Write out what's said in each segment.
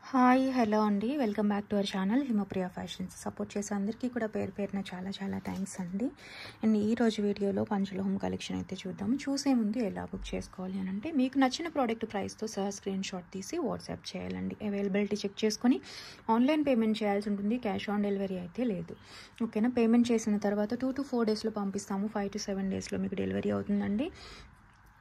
Hi hello అండి, welcome back to our channel Himapriya fashions. Support చేసే అందరికీ కూడా పేరు పేరున చాలా చాలా థ్యాంక్స్ అండి. అండ్ ఈరోజు వీడియోలో పంచల హోమ్ కలెక్షన్ అయితే చూద్దాము. చూసే ముందు ఎలా బుక్ చేసుకోవాలి అని అంటే, మీకు నచ్చిన ప్రోడక్ట్ ప్రైస్తో సహా స్క్రీన్ షాట్ తీసి వాట్సాప్ చేయాలండి. అవైలబిలిటీ చెక్ చేసుకొని ఆన్లైన్ పేమెంట్ చేయాల్సి ఉంటుంది. క్యాష్ ఆన్ డెలివరీ అయితే లేదు. ఓకేనా, పేమెంట్ చేసిన తర్వాత 2 to 4 డేస్లో పంపిస్తాము. 5 to 7 డేస్లో మీకు డెలివరీ అవుతుందండి.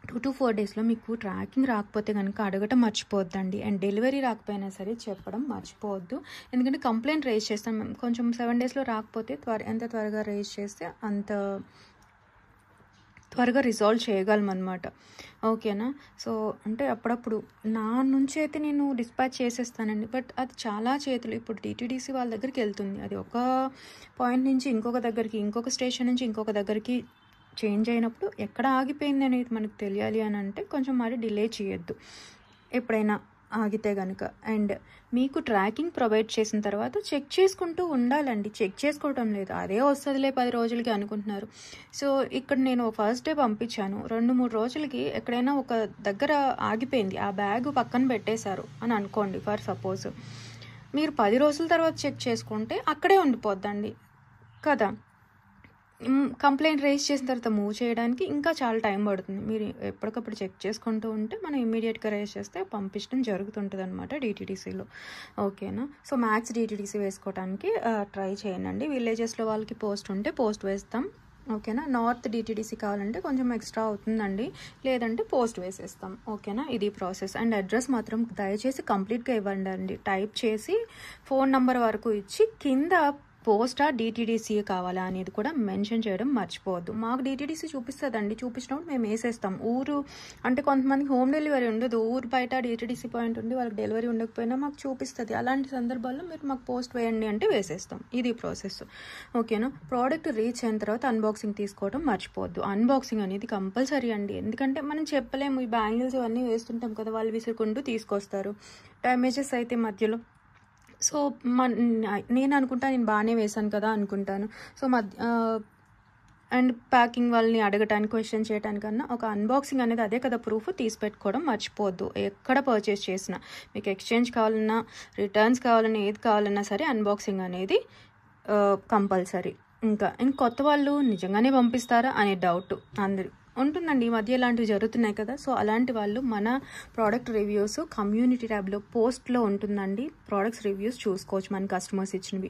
2 to 4 డేస్లో మీకు ట్రాకింగ్ రాకపోతే కనుక అడగటం మర్చిపోవద్దండి. అండ్ డెలివరీ రాకపోయినా సరే చెప్పడం మర్చిపోవద్దు. ఎందుకంటే కంప్లైంట్ రేజ్ చేస్తాం. కొంచెం 7 డేస్లో రాకపోతే ఎంత త్వరగా రేజ్ చేస్తే అంత త్వరగా రిజాల్వ్ చేయగలం అనమాట. ఓకేనా, సో అంటే అప్పుడప్పుడు నా నుంచి అయితే నేను డిస్పాచ్ చేసేస్తానండి. బట్ అది చాలా చేతులు ఇప్పుడు టీటీడీసీ వాళ్ళ దగ్గరికి వెళ్తుంది. అది ఒక పాయింట్ నుంచి ఇంకొక దగ్గరికి, ఇంకొక స్టేషన్ నుంచి ఇంకొక దగ్గరికి చేంజ్ అయినప్పుడు ఎక్కడ ఆగిపోయింది అనేది మనకు తెలియాలి అని అంటే కొంచెం మరి డిలే చేయొద్దు ఎప్పుడైనా ఆగితే కనుక. అండ్ మీకు ట్రాకింగ్ ప్రొవైడ్ చేసిన తర్వాత చెక్ చేసుకుంటూ ఉండాలండి. చెక్ చేసుకోవటం లేదు, అదే వస్తుందిలే 10 రోజులకి అనుకుంటున్నారు. సో ఇక్కడ నేను ఫస్ట్ డే పంపించాను, 2-3 రోజులకి ఎక్కడైనా ఒక దగ్గర ఆగిపోయింది, ఆ బ్యాగ్ పక్కన పెట్టేశారు అని అనుకోండి. ఫర్ సపోజ్ మీరు 10 రోజుల తర్వాత చెక్ చేసుకుంటే అక్కడే ఉండిపోద్దండి కదా. కంప్లైంట్ రేజ్ చేసిన తర్వాత మూవ్ చేయడానికి ఇంకా చాలా టైం పడుతుంది. మీరు ఎప్పటికప్పుడు చెక్ చేసుకుంటూ ఉంటే మనం ఇమ్మీడియట్గా రేజ్ చేస్తే పంపించడం జరుగుతుంటుంది అనమాట డిటీడీసీలో. ఓకేనా, సో మ్యాక్స్ డిటీడీసీ వేసుకోవడానికి ట్రై చేయండి. విలేజెస్లో వాళ్ళకి పోస్ట్ ఉంటే పోస్ట్ వేస్తాం. ఓకేనా, నార్త్ డిటీడీసీ కావాలంటే కొంచెం ఎక్స్ట్రా అవుతుందండి, లేదంటే పోస్ట్ వేసేస్తాం. ఓకేనా, ఇది ప్రాసెస్. అండ్ అడ్రస్ మాత్రం దయచేసి కంప్లీట్గా ఇవ్వండి అండి. టైప్ చేసి ఫోన్ నెంబర్ వరకు ఇచ్చి కింద పోస్టా డిటీడీసీ కావాలా అనేది కూడా మెన్షన్ చేయడం మర్చిపోవద్దు. మాకు డిటీడీసీ చూపిస్తుందండి, చూపించినప్పుడు మేము వేసేస్తాం. ఊరు అంటే కొంతమందికి హోమ్ డెలివరీ ఉండదు, ఊరు బయట డిటీడీసీ పాయింట్ ఉండి వాళ్ళకి డెలివరీ ఉండకపోయినా మాకు చూపిస్తుంది. అలాంటి సందర్భాల్లో మీరు మాకు పోస్ట్ వేయండి అంటే వేసేస్తాం. ఇది ప్రాసెస్. ఓకేనా, ప్రోడక్ట్ రీచ్ అయిన తర్వాత అన్బాక్సింగ్ తీసుకోవడం మర్చిపోవద్దు. అన్బాక్సింగ్ అనేది కంపల్సరీ అండి, ఎందుకంటే మనం చెప్పలేము. ఈ బ్యాంగిల్స్ ఇవన్నీ వేస్తుంటాం కదా, వాళ్ళు విసురుకుంటూ తీసుకొస్తారు. డ్యామేజెస్ అయితే మధ్యలో. సో నేను అనుకుంటా నేను బాగానే వేశాను కదా అనుకుంటాను. సో అండ్ ప్యాకింగ్ వాళ్ళని అడగటానికి, క్వశ్చన్ చేయడానికన్నా ఒక అన్బాక్సింగ్ అనేది అదే కదా ప్రూఫ్, తీసి పెట్టుకోవడం మర్చిపోవద్దు. ఎక్కడ పర్చేస్ చేసినా మీకు ఎక్స్చేంజ్ కావాలన్నా, రిటర్న్స్ కావాలన్నా, ఏది కావాలన్నా సరే అన్బాక్సింగ్ అనేది కంపల్సరీ. ఇంకా కొత్త వాళ్ళు నిజంగానే పంపిస్తారా అనే డౌట్ అందరు ఉంటుందండి. ఈ మధ్య ఇలాంటివి జరుగుతున్నాయి కదా. సో అలాంటి వాళ్ళు మన ప్రోడక్ట్ రివ్యూస్ కమ్యూనిటీ ట్యాబ్లో పోస్ట్లో ఉంటుందండి. ప్రోడక్ట్స్ రివ్యూస్ చూసుకోవచ్చు మన కస్టమర్స్ ఇచ్చినవి.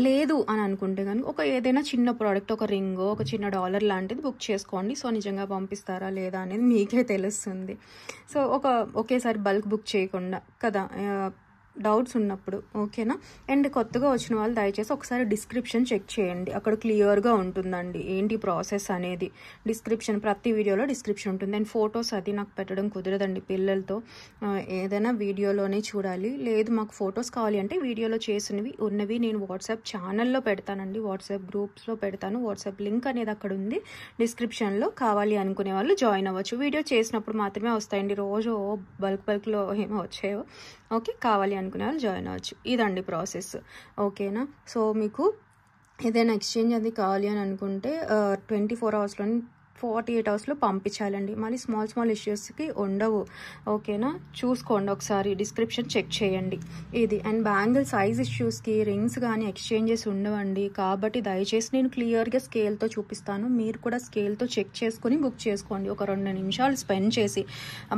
లేదు అని అనుకుంటే కనుక ఒక ఏదైనా చిన్న ప్రోడక్ట్, ఒక రింగ్, ఒక చిన్న డాలర్ లాంటిది బుక్ చేసుకోండి. సో నిజంగా పంపిస్తారా లేదా అనేది మీకే తెలుస్తుంది. సో ఒకేసారి బల్క్ బుక్ చేయకుండా కదా, డౌట్స్ ఉన్నప్పుడు. ఓకేనా, అండ్ కొత్తగా వచ్చిన వాళ్ళు దయచేసి ఒకసారి డిస్క్రిప్షన్ చెక్ చేయండి. అక్కడ క్లియర్గా ఉంటుందండి ఏంటి ప్రాసెస్ అనేది. డిస్క్రిప్షన్, ప్రతి వీడియోలో డిస్క్రిప్షన్ ఉంటుంది. అండ్ ఫొటోస్ అది నాకు పెట్టడం కుదరదండి పిల్లలతో, ఏదైనా వీడియోలోనే చూడాలి. లేదు మాకు ఫొటోస్ కావాలి అంటే వీడియోలో చేసినవి ఉన్నవి నేను వాట్సాప్ ఛానల్లో పెడతానండి, వాట్సాప్ గ్రూప్స్లో పెడతాను. వాట్సాప్ లింక్ అనేది అక్కడ ఉంది డిస్క్రిప్షన్లో. కావాలి అనుకునే వాళ్ళు జాయిన్ అవ్వచ్చు. వీడియో చేసినప్పుడు మాత్రమే వస్తాయండి, రోజు బల్క్లో ఏమో వచ్చాయో. ఓకే, కావాలి అనుకునే వాళ్ళు జాయిన్ అవ్వచ్చు. ఇదండి ప్రాసెస్. ఓకేనా, సో మీకు ఏదైనా ఎక్స్చేంజ్ అది కావాలి అని అనుకుంటే 24 అవర్స్లో 48 అవర్స్లో పంపించాలండి. మళ్ళీ స్మాల్ ఇష్యూస్కి ఉండవు. ఓకేనా, చూసుకోండి ఒకసారి, డిస్క్రిప్షన్ చెక్ చేయండి ఇది. అండ్ బ్యాంగిల్ సైజ్ ఇష్యూస్కి రింగ్స్ కానీ ఎక్స్చేంజెస్ ఉండవండి. కాబట్టి దయచేసి నేను క్లియర్గా స్కేల్తో చూపిస్తాను, మీరు కూడా స్కేల్తో చెక్ చేసుకుని బుక్ చేసుకోండి. ఒక 2 నిమిషాలు స్పెండ్ చేసి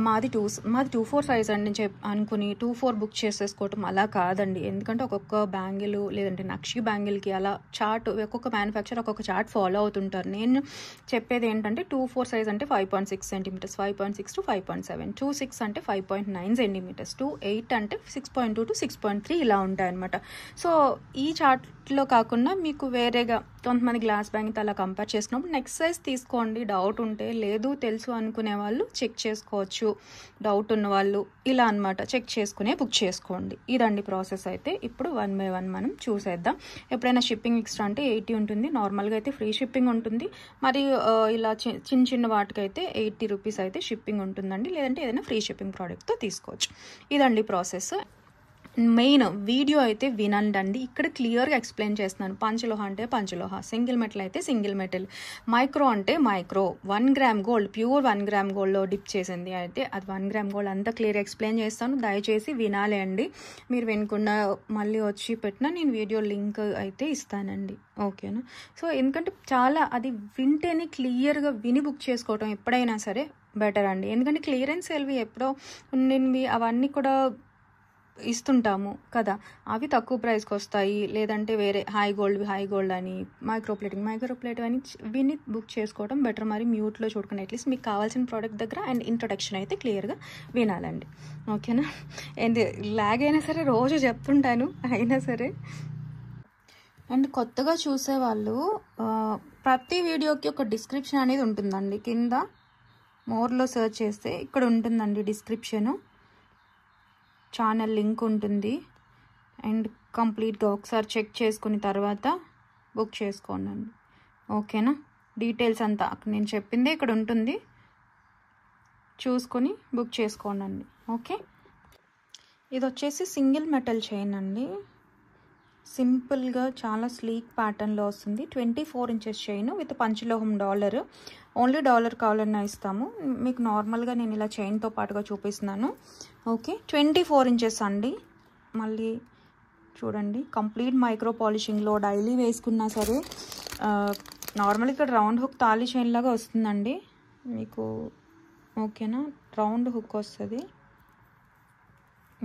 మాది 2-4 సైజ్ అండి అనుకుని 2-4 బుక్ చేసేసుకోవటం అలా కాదండి. ఎందుకంటే ఒక్కొక్క బ్యాంగిల్ లేదంటే నక్షి బ్యాంగిల్కి అలా చార్ట్, ఒక్కొక్క మ్యానుఫ్యాక్చర్ ఒక్కొక్క చార్ట్ ఫాలో అవుతుంటారు. నేను చెప్పేది ఏంటంటే 2-4 సైజ్ అంటే 5.6 సెంటీమీటర్స్, 5.6 to 5.7, 2-6 అంటే 5.9 సెంటీమీటర్స్, 2-8 అంటే 6.2 to 6.3 ఇలా ఉంటాయి అనమాట. సో ఈ చార్ట్లో కాకుండా మీకు వేరేగా కొంతమంది గ్లాస్ బ్యాంగిల్ అలా కంపేర్ చేసినప్పుడు నెక్స్ట్ సైజ్ తీసుకోండి. డౌట్ ఉంటే, లేదు తెలుసు అనుకునే వాళ్ళు చెక్ చేసుకోవచ్చు, డౌట్ ఉన్న వాళ్ళు ఇలా అనమాట చెక్ చేసుకునే బుక్ చేసుకోండి. ఇదండి ప్రాసెస్. అయితే ఇప్పుడు 1 by 1 మనం చూసేద్దాం. ఎప్పుడైనా షిప్పింగ్ ఎక్స్ట్రా అంటే 80 ఉంటుంది, నార్మల్గా అయితే ఫ్రీ షిప్పింగ్ ఉంటుంది. మరి ఇలా చిన్న వాటికైతే 80 రూపీస్ అయితే షిప్పింగ్ ఉంటుందండి, లేదంటే ఏదైనా ఫ్రీ షిప్పింగ్ ప్రోడక్ట్తో తీసుకోవచ్చు. ఇదండి ప్రాసెస్. మెయిన్ వీడియో అయితే వినండి. ఇక్కడ క్లియర్గా ఎక్స్ప్లెయిన్ చేస్తున్నాను. పంచలోహ అంటే పంచలోహ, సింగిల్ మెటల్ అయితే సింగిల్ మెటల్, మైక్రో అంటే micro, 1 gram gold, pure 1 gram గోల్డ్లో డిప్ చేసింది అయితే అది 1 గ్రామ్ గోల్డ్, అంతా క్లియర్ ఎక్స్ప్లెయిన్ చేస్తాను. దయచేసి వినాలి అండి. మీరు వినకుండా మళ్ళీ వచ్చి పెట్టినా నేను వీడియో లింక్ అయితే ఇస్తానండి. ఓకేనా? సో ఎందుకంటే చాలా అది వింటేనే క్లియర్గా విని బుక్ చేసుకోవటం ఎప్పుడైనా సరే బెటర్ అండి. ఎందుకంటే క్లియరెన్స్ సేల్వి ఎప్పుడో ఉన్నవి అవన్నీ కూడా ఇస్తుంటాము కదా, అవి తక్కువ ప్రైస్కి వస్తాయి. లేదంటే వేరే హై గోల్డ్ అని మైక్రో ప్లేట్ అని విని బుక్ చేసుకోవడం బెటర్. మరి మ్యూట్లో చూడకుండా అట్లీస్ట్ మీకు కావాల్సిన ప్రోడక్ట్ దగ్గర అండ్ ఇంట్రొడక్షన్ అయితే క్లియర్గా వినాలండి. ఓకేనా? అండ్ లాగ్ అయినా సరే రోజు చెప్తుంటాను, అయినా సరే. అండ్ కొత్తగా చూసేవాళ్ళు ప్రతి వీడియోకి ఒక డిస్క్రిప్షన్ అనేది ఉంటుందండి. కింద మోర్లో సెర్చ్ చేస్తే ఇక్కడ ఉంటుందండి డిస్క్రిప్షను, ఛానల్ లింక్ ఉంటుంది. అండ్ కంప్లీట్గా ఒకసారి చెక్ చేసుకున్న తర్వాత బుక్ చేసుకోండి. ఓకేనా? డీటెయిల్స్ అంతా నేను చెప్పిందే ఇక్కడ ఉంటుంది, చూసుకొని బుక్ చేసుకోండి. ఓకే, ఇది వచ్చేసి సింగిల్ మెటల్ చైన్ అండి. సింపుల్గా చాలా స్లీక్ ప్యాటర్న్లో వస్తుంది. 24 ఇంచెస్ చైన్ విత్ పంచలోహం డాలర్. ఓన్లీ డాలర్ కావాలన్నా ఇస్తాము మీకు. నార్మల్గా నేను ఇలా చైన్తో పాటుగా చూపిస్తున్నాను. ఓకే, 24 ఇంచెస్ అండి. మళ్ళీ చూడండి, కంప్లీట్ మైక్రో పాలిషింగ్లో డైలీ వేసుకున్నా సరే. నార్మల్ ఇక్కడ రౌండ్ హుక్ తాళి చైన్ లాగా వస్తుందండి మీకు. ఓకేనా? రౌండ్ హుక్ వస్తుంది.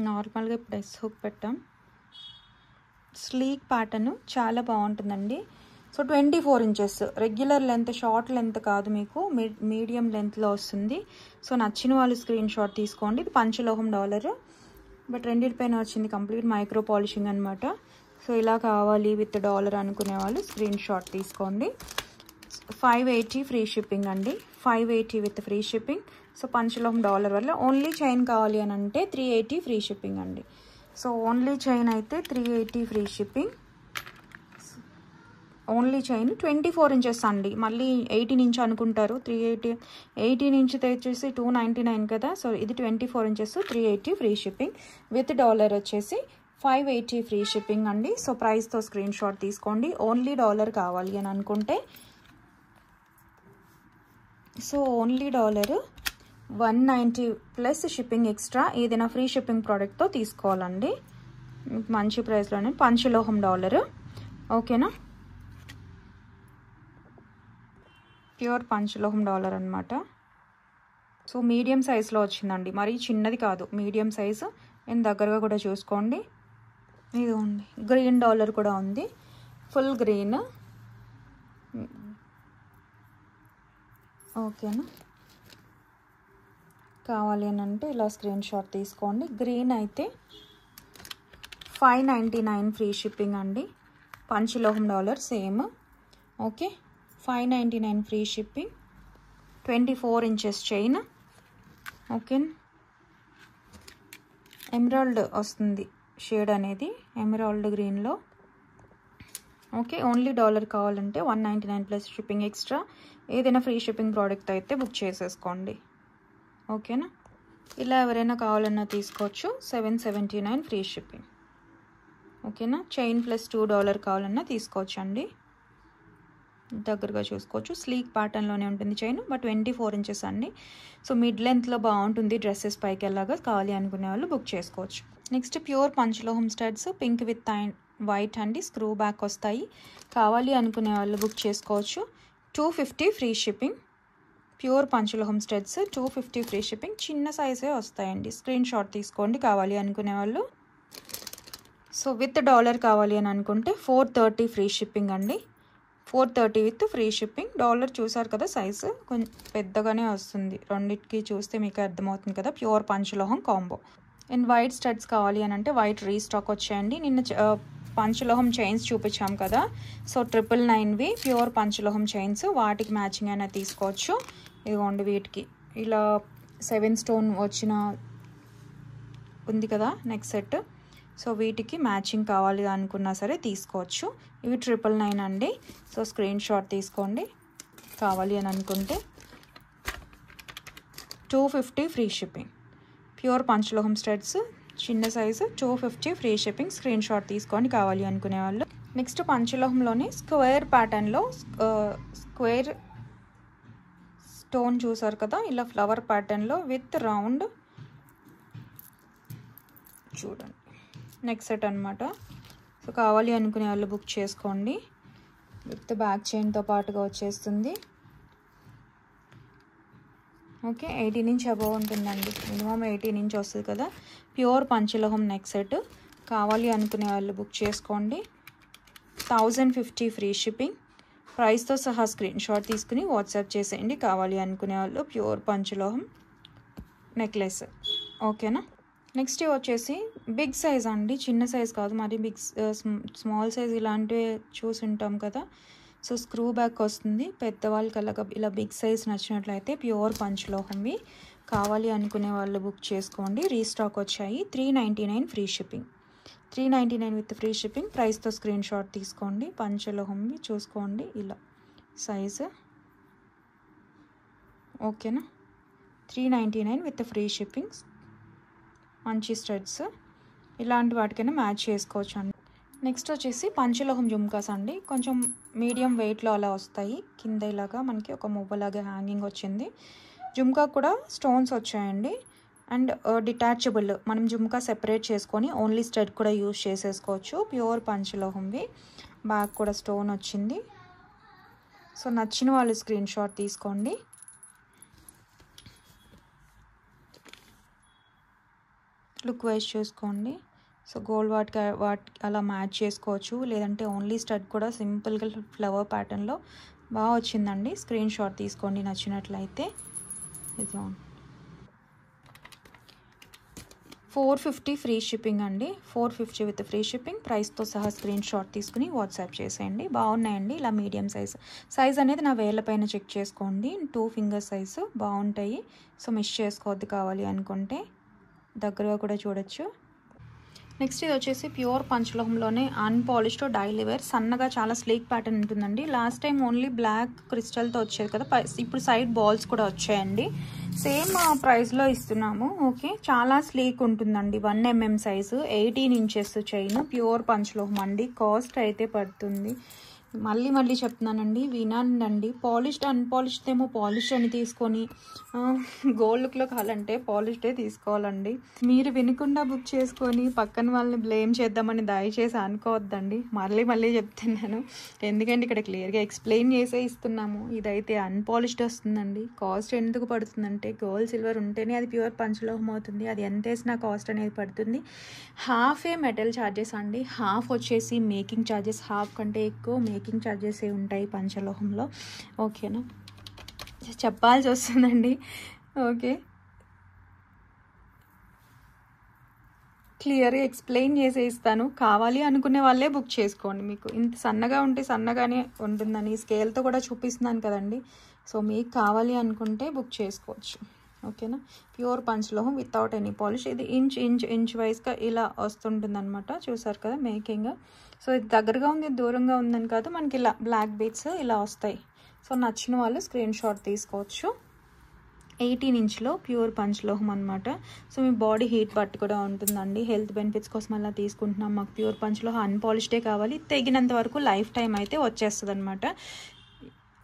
నార్మల్గా ఇప్పుడు ఎస్ హుక్ పెట్టాం. స్లీక్ ప్యాటర్న్ చాలా బాగుంటుందండి. So 24 inches regular length, short length కాదు, మీకు మీడియం లెంత్లో వస్తుంది. సో నచ్చిన వాళ్ళు స్క్రీన్ షాట్ తీసుకోండి. ఇది పంచలోహం డాలర్, బట్ రెండింటిపైన వచ్చింది కంప్లీట్ మైక్రో పాలిషింగ్ అనమాట. సో ఇలా కావాలి విత్ డాలర్ అనుకునే వాళ్ళు స్క్రీన్ షాట్ తీసుకోండి. 580 ఫ్రీ షిప్పింగ్ అండి. 580 విత్ ఫ్రీ షిప్పింగ్. సో పంచలోహం డాలర్ వల్ల ఓన్లీ చైన్ కావాలి అని అంటే 380 ఫ్రీ షిప్పింగ్ అండి. సో ఓన్లీ చైన్ అయితే 380 free shipping. Only chain 24 inches అండి. మళ్ళీ 18 ఇంచ్ అనుకుంటారు, 380. 18 ఇంచ్ తెచ్చేసి 299 కదా. సో ఇది 24 inches, 380 free shipping with dollar వచ్చేసి 580 ఫ్రీ షిప్పింగ్ అండి. సో ప్రైస్తో స్క్రీన్ షాట్ తీసుకోండి. ఓన్లీ డాలర్ కావాలి అని అనుకుంటే, so only dollar 190 plus shipping extra ఏదైనా ఫ్రీ షిప్పింగ్ ప్రోడక్ట్తో తీసుకోవాలండి. మంచి ప్రైస్లోనే పంచలోహం డాలర్. ఓకేనా? ప్యూర్ పంచలోహం డాలర్ అనమాట. సో మీడియం సైజులో వచ్చిందండి, మరీ చిన్నది కాదు, మీడియం సైజు. అండ్ దగ్గరగా కూడా చూసుకోండి. ఇది ఉంది, గ్రీన్ డాలర్ కూడా ఉంది, ఫుల్ గ్రీన్. ఓకేనా? కావాలి అని అంటే ఇలా స్క్రీన్ షాట్ తీసుకోండి. గ్రీన్ అయితే 599 ఫ్రీ షిప్పింగ్ అండి. పంచలోహం dollar same. Okay, 599 free shipping. 24 inches chain. Okay, emerald వస్తుంది షేడ్ అనేది, ఎమరాల్డ్ గ్రీన్లో. ఓకే, ఓన్లీ డాలర్ కావాలంటే 199 ప్లస్ షిప్పింగ్ ఎక్స్ట్రా ఏదైనా ఫ్రీ షిప్పింగ్ ప్రోడక్ట్ అయితే బుక్ చేసేసుకోండి. ఓకేనా? ఇలా ఎవరైనా కావాలన్నా తీసుకోవచ్చు. 779 ఫ్రీ షిప్పింగ్. ఓకేనా? చైన్ ప్లస్ $2 కావాలన్నా తీసుకోవచ్చు అండి. దగ్గరగా చూసుకోవచ్చు. స్లీక్ ప్యాటర్న్లోనే ఉంటుంది చైన్, బట్ 24 ఇంచెస్ అండి. సో మిడ్ లెంత్లో బాగుంటుంది, డ్రెస్సెస్ పైకి వెళ్ళాగా కావాలి అనుకునే వాళ్ళు బుక్ చేసుకోవచ్చు. నెక్స్ట్ ప్యూర్ పంచలోహం స్టడ్స్, పింక్ విత్ వైట్ అండి. స్క్రూ బ్యాక్ వస్తాయి. కావాలి అనుకునే వాళ్ళు బుక్ చేసుకోవచ్చు. 250 ఫ్రీ షిప్పింగ్. ప్యూర్ పంచలోహం స్టడ్స్ 250 ఫ్రీ షిప్పింగ్. చిన్న సైజే వస్తాయండి. స్క్రీన్ షాట్ తీసుకోండి కావాలి అనుకునే వాళ్ళు. సో విత్ డాలర్ కావాలి అని అనుకుంటే 430 ఫ్రీ షిప్పింగ్ అండి. 430 విత్ ఫ్రీ షిప్పింగ్. డాలర్ చూసారు కదా, సైజు కొంచెం పెద్దగానే వస్తుంది. రెండింటికి చూస్తే మీకు అర్థమవుతుంది కదా. ప్యూర్ పంచలోహం కాంబో. అండ్ వైట్ స్టడ్స్ కావాలి అని అంటే వైట్ రీస్టాక్ వచ్చాయండి. నిన్న పంచలోహం చైన్స్ చూపించాం కదా. సో 999వి ప్యూర్ పంచలోహం చైన్స్, వాటికి మ్యాచింగ్ అయినా తీసుకోవచ్చు. ఇదిగోండి, వీటికి ఇలా 7 స్టోన్ వచ్చిన ఉంది కదా నెక్ సెట్. సో వీటికి మ్యాచింగ్ కావాలి అనుకున్నా సరే తీసుకోవచ్చు. ఇవి 999 అండి. సో స్క్రీన్ షాట్ తీసుకోండి కావాలి అని అనుకుంటే. 250 ఫ్రీ షిప్పింగ్. ప్యూర్ పంచలోహం స్టడ్స్ చిన్న size 250 free shipping. Screen shot తీసుకోండి కావాలి అనుకునే వాళ్ళు. నెక్స్ట్ పంచలోహంలోనే స్క్వేర్ ప్యాటర్న్లో స్క్వేర్ స్టోన్ చూసారు కదా, ఇలా ఫ్లవర్ ప్యాటర్న్లో విత్ రౌండ్ చూడండి నెక్ సెట్ అనమాట. సో కావాలి అనుకునే వాళ్ళు బుక్ చేసుకోండి. విత్ బ్యాక్ చైన్తో పాటుగా వచ్చేస్తుంది. ఓకే, 18 ఇంచ్ అబవ్ ఉంటుందండి, మినిమం 18 ఇంచ్ వస్తుంది కదా. ప్యూర్ పంచలోహం నెక్ సెట్. కావాలి అనుకునే వాళ్ళు బుక్ చేసుకోండి. 1050 ఫ్రీ షిప్పింగ్. ప్రైస్తో సహా స్క్రీన్ షాట్ తీసుకుని వాట్సాప్ చేసేయండి కావాలి అనుకునే వాళ్ళు. ప్యూర్ పంచలోహం నెక్లెస్. ఓకేనా. నెక్స్ట్ వచ్చేసి బిగ్ సైజ్ అండి, చిన్న సైజ్ కాదు, మరి బిగ్ స్మాల్ సైజ్ ఇలాంటివి చూసి ఉంటాం కదా. సో స్క్రూ బ్యాక్ వస్తుంది. పెద్దవాళ్ళకి అలాగా ఇలా బిగ్ సైజ్ నచ్చినట్లయితే ప్యూర్ పంచలోహంవి. కావాలి అనుకునే వాళ్ళు బుక్ చేసుకోండి. రీస్టాక్ వచ్చాయి. 399 free shipping. 399 with free shipping. ప్రైస్తో స్క్రీన్ షాట్ తీసుకోండి. పంచలోహంవి చూసుకోండి ఇలా సైజు. ఓకేనా. 399 విత్ ఫ్రీ షిప్పింగ్. మంచి స్టడ్స్, ఇలాంటి వాటికైనా మ్యాచ్ చేసుకోవచ్చు అండి. నెక్స్ట్ వచ్చేసి పంచలోహం జుమ్కాస్ అండి. కొంచెం మీడియం వెయిట్లో అలా వస్తాయి. కింద ఇలాగా మనకి ఒక మువ్వలాగా హ్యాంగింగ్ వచ్చింది. జుమ్కా కూడా స్టోన్స్ వచ్చాయండి. అండ్ డిటాచబుల్, మనం జుమ్కా సెపరేట్ చేసుకొని ఓన్లీ స్టడ్ కూడా యూజ్ చేసేసుకోవచ్చు. ప్యూర్ పంచలోహంవి. బ్యాక్ కూడా స్టోన్ వచ్చింది. సో నచ్చిన వాళ్ళు స్క్రీన్ షాట్ తీసుకోండి. లుక్ వైజ్ చూసుకోండి. సో గోల్డ్ వాటి అలా మ్యాచ్ చేసుకోవచ్చు, లేదంటే ఓన్లీ స్టడ్ కూడా సింపుల్గా ఫ్లవర్ ప్యాటర్న్లో బాగా వచ్చిందండి. స్క్రీన్ షాట్ తీసుకోండి నచ్చినట్లయితే. ఇది 450 ఫ్రీ షిప్పింగ్ అండి. 450 విత్ ఫ్రీ షిప్పింగ్. ప్రైస్తో సహా స్క్రీన్ షాట్ తీసుకుని వాట్సాప్ చేసేయండి. బాగున్నాయండి ఇలా మీడియం సైజ్ అనేది నా వేళ్ళ పైన చెక్ చేసుకోండి. 2 ఫింగర్ సైజు బాగుంటాయి. సో మిస్ చేసుకోవద్దు కావాలి అనుకుంటే. దగ్గరగా కూడా చూడొచ్చు. నెక్స్ట్ ఇది వచ్చేసి ప్యూర్ పంచలోహంలోనే అన్పాలిష్డ్ డైలీ వేర్. సన్నగా చాలా స్లీక్ ప్యాటర్న్ ఉంటుందండి. లాస్ట్ టైం ఓన్లీ బ్లాక్ క్రిస్టల్తో వచ్చేది కదా, ఇప్పుడు సైడ్ బాల్స్ కూడా వచ్చాయండి. సేమ్ ప్రైస్లో ఇస్తున్నాము. ఓకే, చాలా స్లీక్ ఉంటుందండి. 1 mm size, 18 inches chain. Pure పంచలోహం అండి. కాస్ట్ అయితే పడుతుంది, మళ్ళీ చెప్తున్నానండి, వినండి. పాలిష్డ్ అన్పాలిష్డ్ ఏమో పాలిష్డ్ అని తీసుకొని గోల్డ్ లుక్లో కావాలంటే పాలిష్డే తీసుకోవాలండి. మీరు వినకుండా బుక్ చేసుకొని పక్కన వాళ్ళని బ్లేమ్ చేద్దామని దయచేసి అనుకోవద్దండి. మళ్ళీ చెప్తున్నాను, ఎందుకంటే ఇక్కడ క్లియర్గా ఎక్స్ప్లెయిన్ చేసే ఇస్తున్నాము. ఇదైతే అన్పాలిష్డ్ వస్తుందండి. కాస్ట్ ఎందుకు పడుతుందంటే గోల్డ్ సిల్వర్ ఉంటేనే అది ప్యూర్ పంచలోహం అవుతుంది. అది ఎంత వేసినా కాస్ట్ అనేది పడుతుంది. హాఫ్ మెటల్ ఛార్జెస్ అండి, హాఫ్ వచ్చేసి మేకింగ్ ఛార్జెస్. హాఫ్ కంటే ఎక్కువ మేకింగ్ ఛార్జెస్ ఏ ఉంటాయి పంచలోహంలో. ఓకేనా, చెప్పాల్సి వస్తుందండి. ఓకే, క్లియర్గా ఎక్స్ప్లెయిన్ చేసే ఇస్తాను. కావాలి అనుకునే వాళ్ళే బుక్ చేసుకోండి. మీకు ఇంత సన్నగా ఉంటే సన్నగానే ఉంటుందని స్కేల్తో కూడా చూపిస్తున్నాను కదండి. సో మీకు కావాలి అనుకుంటే బుక్ చేసుకోవచ్చు. ఓకేనా. ప్యూర్ పంచలోహం వితౌట్ ఎనీ పాలిష్. ఇది ఇంచ్ వైజ్గా ఇలా వస్తుంటుంది అనమాట. చూసారు కదా మేకింగ్. సో ఇది దగ్గరగా ఉంది, దూరంగా ఉందని కాదు, మనకి ఇలా బ్లాక్ బీట్స్ ఇలా వస్తాయి. సో నచ్చిన వాళ్ళు స్క్రీన్ షాట్ తీసుకోవచ్చు. 18 ఇంచ్లో ప్యూర్ పంచలోహం అనమాట. సో మీ బాడీ హీట్ బట్టి కూడా ఉంటుందండి. హెల్త్ బెనిఫిట్స్ కోసం అలా తీసుకుంటున్నాం. మాకు ప్యూర్ పంచలోహం అన్పాలిష్డే కావాలి. తెగినంత వరకు లైఫ్ టైం అయితే వచ్చేస్తుంది అనమాట.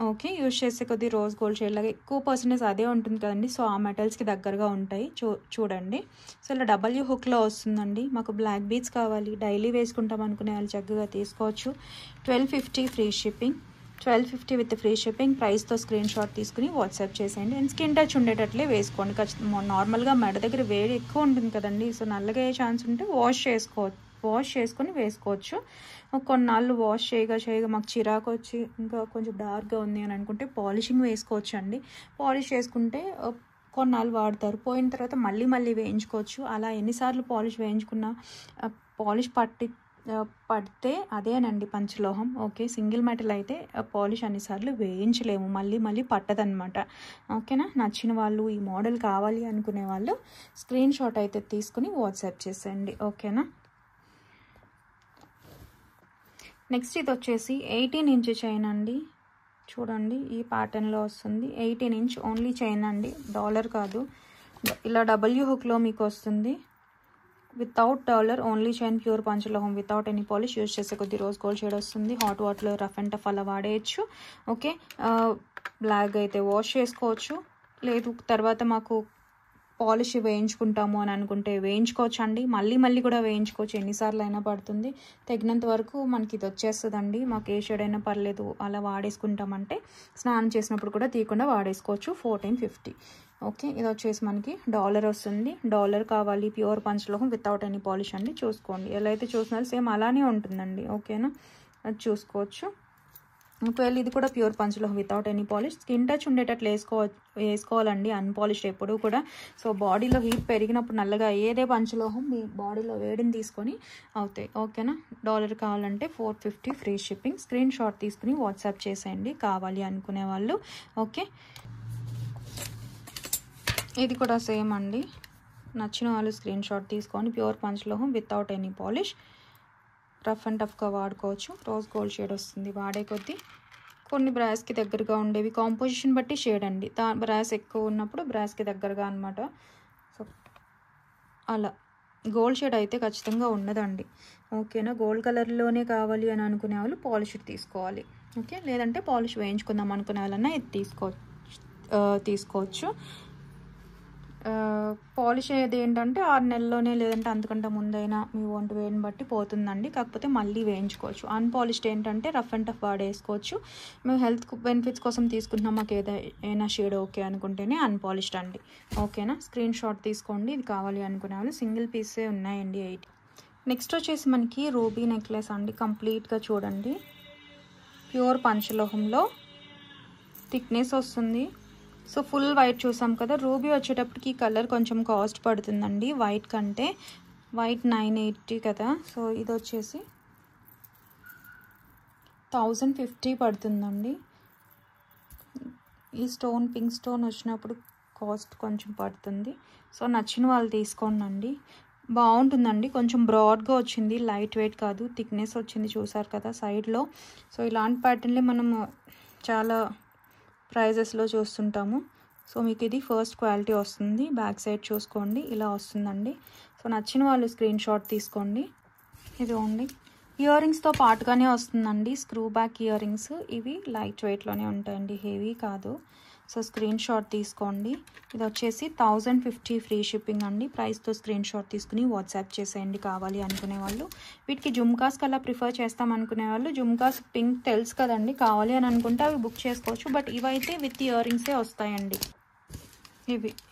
ఓకే, యూజ్ చేసే కొద్ది రోజ్ గోల్డ్ షేడ్ లాగా ఎక్కువ పర్సెంటేజ్ అదే ఉంటుంది కదండి. సో ఆ మెటల్స్కి దగ్గరగా ఉంటాయి. చూడండి. సో ఇలా డబ్ల్యూ హుక్లో వస్తుందండి. మాకు బ్లాక్ బీడ్స్ కావాలి, డైలీ వేసుకుంటాం అనుకునే వాళ్ళు చక్కగా తీసుకోవచ్చు. 1250 free shipping. 1250 with free shipping. ప్రైస్తో స్క్రీన్ షాట్ తీసుకుని వాట్సాప్ చేసేయండి. అండ్ స్కిన్ టచ్ ఉండేటట్లే వేసుకోండి. ఖచ్చితంగా నార్మల్గా మెడ దగ్గర వేడి ఎక్కువ ఉంటుంది కదండి. సో నల్లగా అయ్యే ఛాన్స్ ఉంటే వాష్ చేసుకొని వేసుకోవచ్చు. కొన్నాళ్ళు వాష్ చేయగా మాకు చిరాకు వచ్చి ఇంకా కొంచెం డార్క్గా ఉంది అని అనుకుంటే పాలిషింగ్ వేసుకోవచ్చు అండి. పాలిష్ చేసుకుంటే కొన్నాళ్ళు వాడతారు, పోయిన తర్వాత మళ్ళీ వేయించుకోవచ్చు. అలా ఎన్నిసార్లు పాలిష్ వేయించుకున్నా పాలిష్ పడితే అదేనండి పంచలోహం. ఓకే, సింగిల్ మెటల్ అయితే పాలిష్ అన్నిసార్లు వేయించలేము, మళ్ళీ పట్టదనమాట. ఓకేనా. నచ్చిన వాళ్ళు, ఈ మోడల్ కావాలి అనుకునే వాళ్ళు స్క్రీన్ షాట్ అయితే తీసుకుని వాట్సాప్ చేసేయండి. ఓకేనా. నెక్స్ట్ ఇది వచ్చేసి 18 ఇంచ్ చైన్ అండి. చూడండి ఈ ప్యాటర్న్లో వస్తుంది. 18 ఇంచ్ ఓన్లీ చైన్ అండి, డాలర్ కాదు. ఇలా డబ్ల్యూ హుక్లో మీకు వస్తుంది. Without dollar, only chain, pure పంచలోహం, వితౌట్ ఎనీ పాలిష్. యూజ్ చేసే కొద్ది రోజ్ గోల్డ్ షేడ్ వస్తుంది. హాట్ వాటర్లో రఫ్ అండ్ టఫ్ అలా వాడేయచ్చు. ఓకే, బ్లాక్ అయితే వాష్ చేసుకోవచ్చు. లేదు తర్వాత మాకు పాలిష్ వేయించుకుంటాము అని అనుకుంటే వేయించుకోవచ్చు అండి. మళ్ళీ కూడా వేయించుకోవచ్చు, ఎన్నిసార్లు అయినా పడుతుంది. తగినంత వరకు మనకి ఇది వచ్చేస్తుందండి. మాకు ఏ షేడ్ అయినా పర్లేదు అలా వాడేసుకుంటామంటే స్నానం చేసినప్పుడు కూడా తీయకుండా వాడేసుకోవచ్చు. 1450. ఓకే, ఇది వచ్చేసి మనకి డాలర్ వస్తుంది. డాలర్ కావాలి, ప్యూర్ పంచలోహం, వితౌట్ ఎనీ పాలిష్ అండి. చూసుకోండి, ఎలా అయితే చూస్తున్నారో సేమ్ అలానే ఉంటుందండి. ఓకేనా, అది చూసుకోవచ్చు. ఒకవేళ ఇది కూడా ప్యూర్ పంచలోహం without any polish. Skin touch ఉండేటట్లు వేసుకోవాలండి, అన్పాలిష్డ్ ఎప్పుడు కూడా. సో బాడీలో హీట్ పెరిగినప్పుడు నల్లగా ఏదే పంచలోహం మీ బాడీలో వేడిని తీసుకొని అవుతాయి. ఓకేనా, డాలర్ కావాలంటే 450 ఫ్రీ షిప్పింగ్. స్క్రీన్ షాట్ తీసుకుని వాట్సాప్ చేసేయండి కావాలి అనుకునే వాళ్ళు. ఓకే, ఇది కూడా సేమ్ అండి. నచ్చిన వాళ్ళు స్క్రీన్ షాట్ తీసుకొని ప్యూర్ పంచలోహం without any polish, rough and టఫ్గా వాడుకోవచ్చు. రోజ్ గోల్డ్ షేడ్ వస్తుంది వాడే కొద్దీ. కొన్ని బ్రాస్కి దగ్గరగా ఉండేవి, కాంపోజిషన్ బట్టి షేడ్ అండి. బ్రాస్ ఎక్కువ ఉన్నప్పుడు బ్రాస్కి దగ్గరగా అనమాట. సో అలా గోల్డ్ షేడ్ అయితే ఖచ్చితంగా ఉండదండి. ఓకేనా, గోల్డ్ కలర్లోనే కావాలి అని అనుకునే వాళ్ళు పాలిష్ తీసుకోవాలి. ఓకే, లేదంటే పాలిష్ వేయించుకుందాం అనుకునే వాళ్ళన్నా ఇది తీసుకోవచ్చు. పాలిష్ అనేది ఏంటంటే 6 నెలల్లోనే లేదంటే అంతకంటే ముందైనా మీ ఒంటి వేడిని బట్టి పోతుందండి. కాకపోతే మళ్ళీ వేయించుకోవచ్చు. అన్పాలిష్డ్ ఏంటంటే రఫ్ అండ్ టఫ్ వాడేసుకోవచ్చు. మేము హెల్త్ బెనిఫిట్స్ కోసం తీసుకుంటున్నాం, మాకు ఏదైనా షేడ్ ఓకే అనుకుంటేనే అన్పాలిష్డ్ అండి. ఓకేనా, స్క్రీన్ షాట్ తీసుకోండి. ఇది కావాలి అనుకునే వాళ్ళు. సింగిల్ పీసే ఉన్నాయండి 8. నెక్స్ట్ వచ్చేసి మనకి రూబీ నెక్లెస్ అండి. కంప్లీట్గా చూడండి, ప్యూర్ పంచలోహంలో థిక్నెస్ వస్తుంది. సో ఫుల్ వైట్ చూసాం కదా, రూబీ వచ్చేటప్పటికి కలర్ కొంచెం కాస్ట్ పడుతుందండి వైట్ కంటే. వైట్ 980 కదా, సో ఇది వచ్చేసి 1050 పడుతుందండి. ఈ స్టోన్ పింక్ స్టోన్ వచ్చినప్పుడు కాస్ట్ కొంచెం పడుతుంది. సో నచ్చిన వాళ్ళు తీసుకోండి, బాగుంటుందండి. కొంచెం బ్రాడ్గా వచ్చింది, లైట్ వెయిట్ కాదు, థిక్నెస్ వచ్చింది చూసారు కదా సైడ్లో. సో ఇలాంటి ప్యాటర్న్లే మనం చాలా ప్రైజెస్లో చూస్తుంటాము. సో మీకు ఇది ఫస్ట్ క్వాలిటీ వస్తుంది. బ్యాక్ సైడ్ చూసుకోండి, ఇలా వస్తుందండి. సో నచ్చిన వాళ్ళు స్క్రీన్ షాట్ తీసుకోండి. ఇది ఓన్లీ ఇయర్ రింగ్స్తో పాటుగానే వస్తుందండి, స్క్రూ బ్యాక్ ఇయర్ రింగ్స్. ఇవి లైట్ వెయిట్లోనే ఉంటాయండి, హెవీ కాదు. సో స్క్రీన్ షాట్ తీసుకోండి. ఇది వచ్చేసి 1050 ఫ్రీ షిప్పింగ్ అండి. ప్రైస్తో స్క్రీన్ షాట్ తీసుకుని వాట్సాప్ చేసేయండి కావాలి అనుకునే వాళ్ళు. వీటికి జుమ్కాస్కి అలా ప్రిఫర్ చేస్తాం అనుకునే వాళ్ళు జుమ్కాస్ పింక్ తెలుసు కదండి, కావాలి అని అనుకుంటే అవి బుక్ చేసుకోవచ్చు. బట్ ఇవైతే విత్ ఇయర్ రింగ్సే వస్తాయండి.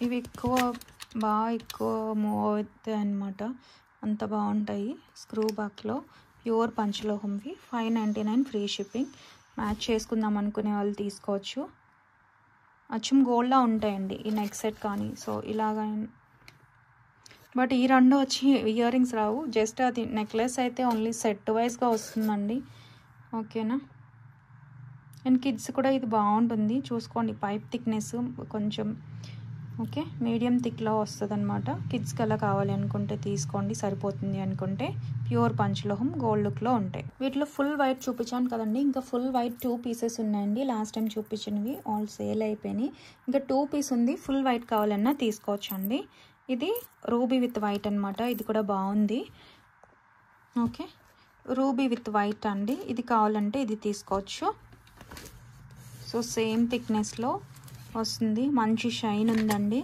ఇవి ఎక్కువ మూవ్ అవుతాయి అన్నమాట, అంత బాగుంటాయి. స్క్రూ బ్యాక్లో ప్యూర్ పంచలోహంవి 599 ఫ్రీ షిప్పింగ్. మ్యాచ్ చేసుకుందాం అనుకునే వాళ్ళు తీసుకోవచ్చు. అచ్చం గోల్డ్లా ఉంటాయండి ఈ నెక్ సెట్ కానీ. సో ఇలాగా, బట్ ఈ రెండు వచ్చి ఇయర్ రింగ్స్ రావు, జస్ట్ అది నెక్లెస్ అయితే ఓన్లీ సెట్ వైజ్గా వస్తుందండి. ఓకేనా, అండ్ కిడ్స్ కూడా ఇది బాగుంటుంది. చూసుకోండి, పైప్ థిక్నెస్ కొంచెం ఓకే మీడియం థిక్లో వస్తుంది అనమాట. కిడ్స్కి అలా కావాలి అనుకుంటే తీసుకోండి, సరిపోతుంది అనుకుంటే. ప్యూర్ పంచలోహం గోల్డ్ లుక్లో ఉంటాయి. వీటిలో ఫుల్ వైట్ చూపించాను కదండి, ఇంకా ఫుల్ వైట్ 2 పీసెస్ ఉన్నాయండి. లాస్ట్ టైం చూపించినవి ఆల్ సేల్ అయిపోయినాయి. ఇంకా 2 పీస్ ఉంది, ఫుల్ వైట్ కావాలన్నా తీసుకోవచ్చు అండి. ఇది రూబీ విత్ వైట్ అనమాట, ఇది కూడా బాగుంది. ఓకే, రూబీ విత్ వైట్ అండి, ఇది కావాలంటే ఇది తీసుకోవచ్చు. సో సేమ్ థిక్నెస్లో వస్తుంది, మంచి షైన్ ఉందండి.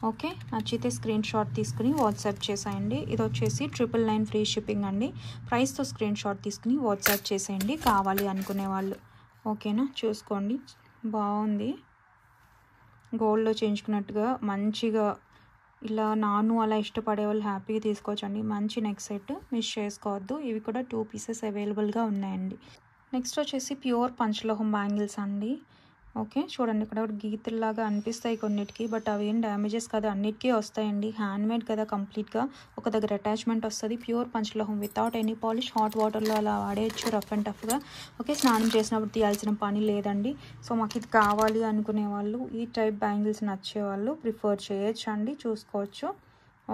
ఓకే, నచ్చితే స్క్రీన్ షాట్ తీసుకుని వాట్సాప్ చేసేయండి. ఇది వచ్చేసి 999 ఫ్రీ షిప్పింగ్ అండి. ప్రైస్తో స్క్రీన్ షాట్ తీసుకుని వాట్సాప్ చేసేయండి కావాలి అనుకునే వాళ్ళు. ఓకేనా, చూసుకోండి, బాగుంది. గోల్డ్లో చేయించుకున్నట్టుగా మంచిగా ఇలా నాను అలా ఇష్టపడే వాళ్ళు హ్యాపీగా తీసుకోవచ్చండి. మంచి నెక్ సెట్, మిస్ చేసుకోవద్దు. ఇవి కూడా 2 పీసెస్ అవైలబుల్గా ఉన్నాయండి. నెక్స్ట్ వచ్చేసి ప్యూర్ పంచలోహం బ్యాంగిల్స్ అండి. ఓకే, చూడండి ఇక్కడ గీతల్లాగా అనిపిస్తాయి కొన్నిటికి, బట్ అవి ఏం డ్యామేజెస్ కదా, అన్నిటికీ వస్తాయండి. హ్యాండ్మేడ్ కదా, కంప్లీట్గా ఒక దగ్గర అటాచ్మెంట్ వస్తుంది. ప్యూర్ పంచలోహం వితౌట్ ఎనీ పాలిష్, హాట్ వాటర్లో అలా వాడేయచ్చు రఫ్ అండ్ టఫ్గా. ఓకే, స్నానం చేసినప్పుడు తీయాల్సిన పని లేదండి. సో మాకు ఇది కావాలి అనుకునే వాళ్ళు, ఈ టైప్ బ్యాంగిల్స్ నచ్చే వాళ్ళు ప్రిఫర్ చేయొచ్చు అండి, చూసుకోవచ్చు.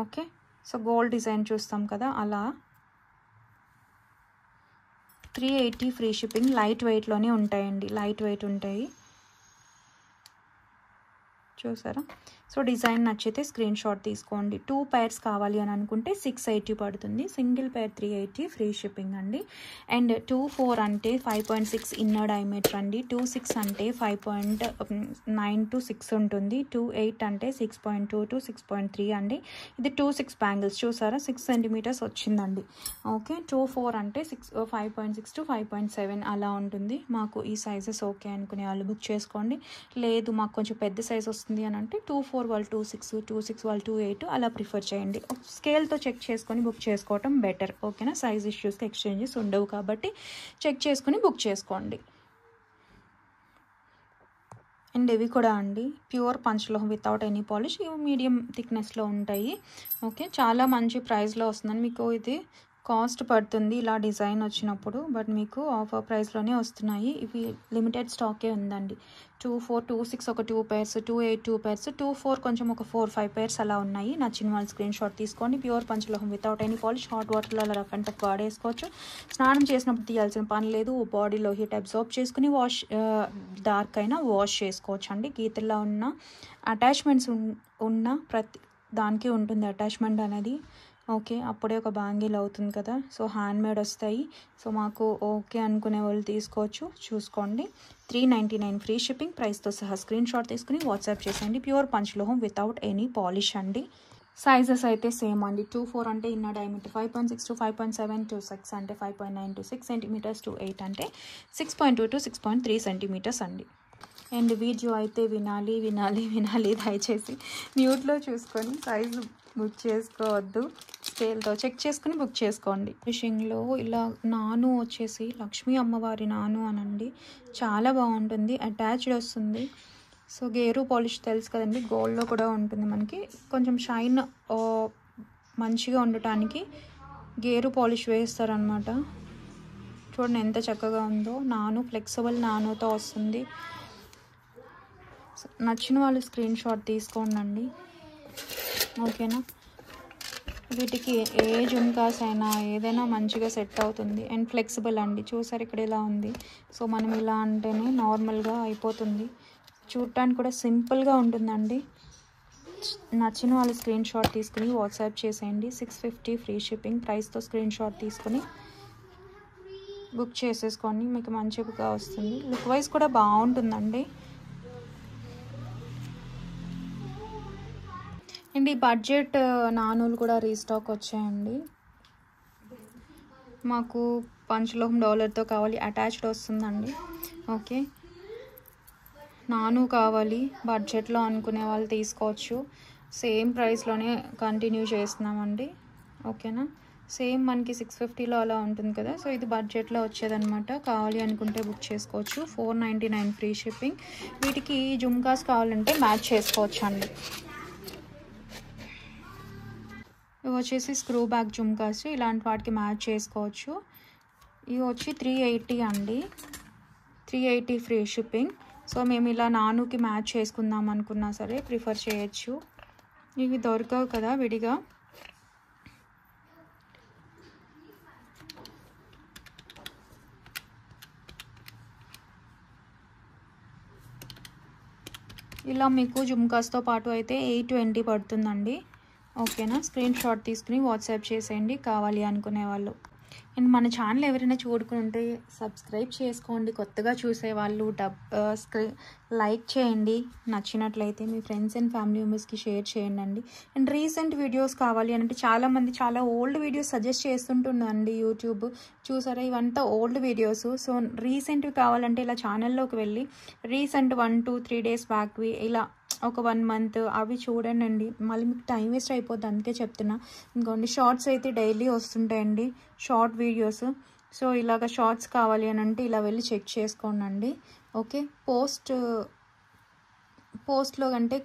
ఓకే, సో గోల్డ్ డిజైన్ చూస్తాం కదా, అలా 380 ఫ్రీ షిప్పింగ్. లైట్ వెయిట్లోనే ఉంటాయండి, లైట్ వెయిట్ ఉంటాయి చూసారా. సో సో డిజైన్ నచ్చితే స్క్రీన్ షాట్ తీసుకోండి. 2 pairs కావాలి అని అనుకుంటే 680 పడుతుంది. సింగిల్ పేర్ 380 ఫ్రీ షిప్పింగ్ అండి. అండ్ 2-4 అంటే 5.6 ఇన్నర్ డయామీటర్ అండి. 2-6 అంటే 5.9 to 6 ఉంటుంది. 2-8 అంటే 6.2 to 6.3 అండి. ఇది 2-6 బ్యాంగిల్స్ చూసారా 6 సెంటీమీటర్స్ వచ్చిందండి. ఓకే 2-4 అంటే 5.6 to 5.7 అలా ఉంటుంది. మాకు ఈ సైజెస్ ఓకే అనుకునే వాళ్ళు బుక్ చేసుకోండి. లేదు మాకు కొంచెం పెద్ద సైజ్ వస్తుంది అని అంటే 2-4 వాళ్ళు 2-6, 2-6 వాళ్ళు 2-8 అలా ప్రిఫర్ చేయండి. స్కేల్తో చెక్ చేసుకొని బుక్ చేసుకోవటం బెటర్. ఓకేనా, సైజ్ ఇష్యూస్కి ఎక్స్చేంజెస్ ఉండవు కాబట్టి చెక్ చేసుకుని బుక్ చేసుకోండి. అండ్ ఇవి కూడా అండి ప్యూర్ పంచలోహం వితౌట్ ఎనీ పాలిష్. ఇవి మీడియం థిక్నెస్లో ఉంటాయి. ఓకే, చాలా మంచి ప్రైస్లో వస్తుందని మీకు ఇది కాస్ట్ పడుతుంది ఇలా డిజైన్ వచ్చినప్పుడు, బట్ మీకు ఆఫర్ ప్రైస్లోనే వస్తున్నాయి. ఇవి లిమిటెడ్ స్టాకే ఉందండి. 2-4, 2-6 ఒక 2 pairs, 2-8 2 pairs, 2-4 కొంచెం ఒక 4-5 pairs అలా ఉన్నాయి. నచ్చిన వాళ్ళు స్క్రీన్ షాట్ తీసుకోండి. ప్యూర్ పంచలోహం వితౌట్ ఎనీ పాలిష్. హాట్ వాటర్లో అలా రఫ్ అండ్ టఫ్ వాడేసుకోవచ్చు. స్నానం చేసినప్పుడు తీయాల్సిన పని లేదు. బాడీలో హీట్ అబ్జార్బ్ చేసుకుని డార్క్ అయినా వాష్ చేసుకోవచ్చు అండి. గీతల్లో ఉన్న అటాచ్మెంట్స్ ఉన్న ప్రతి దానికి ఉంటుంది అటాచ్మెంట్ అనేది. ఓకే, అప్పుడే ఒక బ్యాంగిల్ అవుతుంది కదా. సో హ్యాండ్ మేడ్ వస్తాయి. సో మాకు ఓకే అనుకునే వాళ్ళు తీసుకోవచ్చు. చూసుకోండి. 399 ఫ్రీ షిప్పింగ్ ప్రైస్తో సహా స్క్రీన్ షాట్ తీసుకుని వాట్సాప్ చేసేయండి. ప్యూర్ పంచలోహం వితౌట్ ఎనీ పాలిష్ అండి. సైజెస్ అయితే సేమ్ అండి. 2-4 అంటే ఇన్నర్ డయామీటర్ 5.6 to 5.7, 2-6 అంటే 5.9 to 6 సెంటీమీటర్స్, 2-8 అంటే 6.2 to 6.3 సెంటీమీటర్స్ అండి. అండ్ వీడియో అయితే వినాలి దయచేసి మ్యూట్లో చూసుకొని సైజు బుక్ చేసుకోవద్దు. స్కేల్తో చెక్ చేసుకుని బుక్ చేసుకోండి. ఫిషింగ్లో ఇలా నాను వచ్చేసి లక్ష్మీ అమ్మవారి నాను అనండి, చాలా బాగుంటుంది. అటాచ్డ్ వస్తుంది. సో గేరు పాలిష్ తెలుసు కదండి, గోల్డ్లో కూడా ఉంటుంది. మనకి కొంచెం షైన్ మంచిగా ఉండటానికి గేరు పాలిష్ వేస్తారనమాట. చూడండి ఎంత చక్కగా ఉందో. నాను ఫ్లెక్సిబుల్ నానుతో వస్తుంది. నచ్చిన వాళ్ళు స్క్రీన్ షాట్ తీసుకోండి. ఓకేనా, వీటికి ఏ జుమ్కాస్ అయినా ఏదైనా మంచిగా సెట్ అవుతుంది. అండ్ ఫ్లెక్సిబుల్ అండి. చూసారు ఇక్కడ ఇలా ఉంది. సో మనం ఇలా అంటేనే నార్మల్గా అయిపోతుంది. చూడటానికి కూడా సింపుల్గా ఉంటుందండి. నచ్చిన వాళ్ళు స్క్రీన్ షాట్ తీసుకుని వాట్సాప్ చేసేయండి. 650 ఫ్రీ షిప్పింగ్ ప్రైస్తో స్క్రీన్ షాట్ తీసుకుని బుక్ చేసేసుకోండి. మీకు మంచిగా వస్తుంది. లుక్ వైజ్ కూడా బాగుంటుందండి. అండ్ ఈ బడ్జెట్ నానులు కూడా రీస్టాక్ వచ్చాయండి. మాకు పంచలోహం డాలర్తో కావాలి, అటాచ్డ్ వస్తుందండి. ఓకే, నాను కావాలి బడ్జెట్లో అనుకునే వాళ్ళు తీసుకోవచ్చు. సేమ్ ప్రైస్లోనే కంటిన్యూ చేస్తున్నామండి. ఓకేనా, సేమ్ మనకి 650లో అలా ఉంటుంది కదా. సో ఇది బడ్జెట్లో వచ్చేదనమాట. కావాలి అనుకుంటే బుక్ చేసుకోవచ్చు. 499 ఫ్రీ షిప్పింగ్. వీటికి జుమ్కాస్ కావాలంటే మ్యాచ్ చేసుకోవచ్చు అండి. ఇవి వచ్చేసి స్క్రూ బ్యాక్ జుమ్కాస్, ఇలాంటి వాటికి మ్యాచ్ చేసుకోవచ్చు. ఇవి వచ్చి 380 అండి. 380 ఫ్రీ షిప్పింగ్. సో మేము ఇలా నానుకి మ్యాచ్ చేసుకుందాం అనుకున్నా సరే ప్రిఫర్ చేయొచ్చు. ఇవి దొరకవు కదా విడిగా. ఇలా మీకు జుమ్కాస్తో పాటు అయితే 820 పడుతుందండి. ఓకేనా, స్క్రీన్ షాట్ తీసుకుని వాట్సాప్ చేసేయండి కావాలి అనుకునే వాళ్ళు. అండ్ మన ఛానల్ ఎవరైనా చూడుకుంటే సబ్స్క్రైబ్ చేసుకోండి. కొత్తగా చూసేవాళ్ళు లైక్ చేయండి. నచ్చినట్లయితే మీ ఫ్రెండ్స్ అండ్ ఫ్యామిలీ మెంబర్స్కి షేర్ చేయండి. అండ్ రీసెంట్ వీడియోస్ కావాలి అంటే చాలామంది చాలా ఓల్డ్ వీడియోస్ సజెస్ట్ చేస్తుంటుందండి యూట్యూబ్. చూసారా, ఇవంతా ఓల్డ్ వీడియోస్. సో రీసెంట్వి కావాలంటే ఇలా ఛానల్లోకి వెళ్ళి రీసెంట్ 1-2-3 days బ్యాక్వి ఇలా ఒక 1 month అవి చూడండి. మళ్ళీ మీకు టైం వేస్ట్ అయిపోద్ది, అందుకే చెప్తున్నా. ఇంకోండి షార్ట్స్ అయితే డైలీ వస్తుంటాయండి, షార్ట్ వీడియోస్. సో ఇలాగ షార్ట్స్ కావాలి అని అంటే ఇలా వెళ్ళి చెక్ చేసుకోండి. ఓకే, పోస్ట్లో అంటే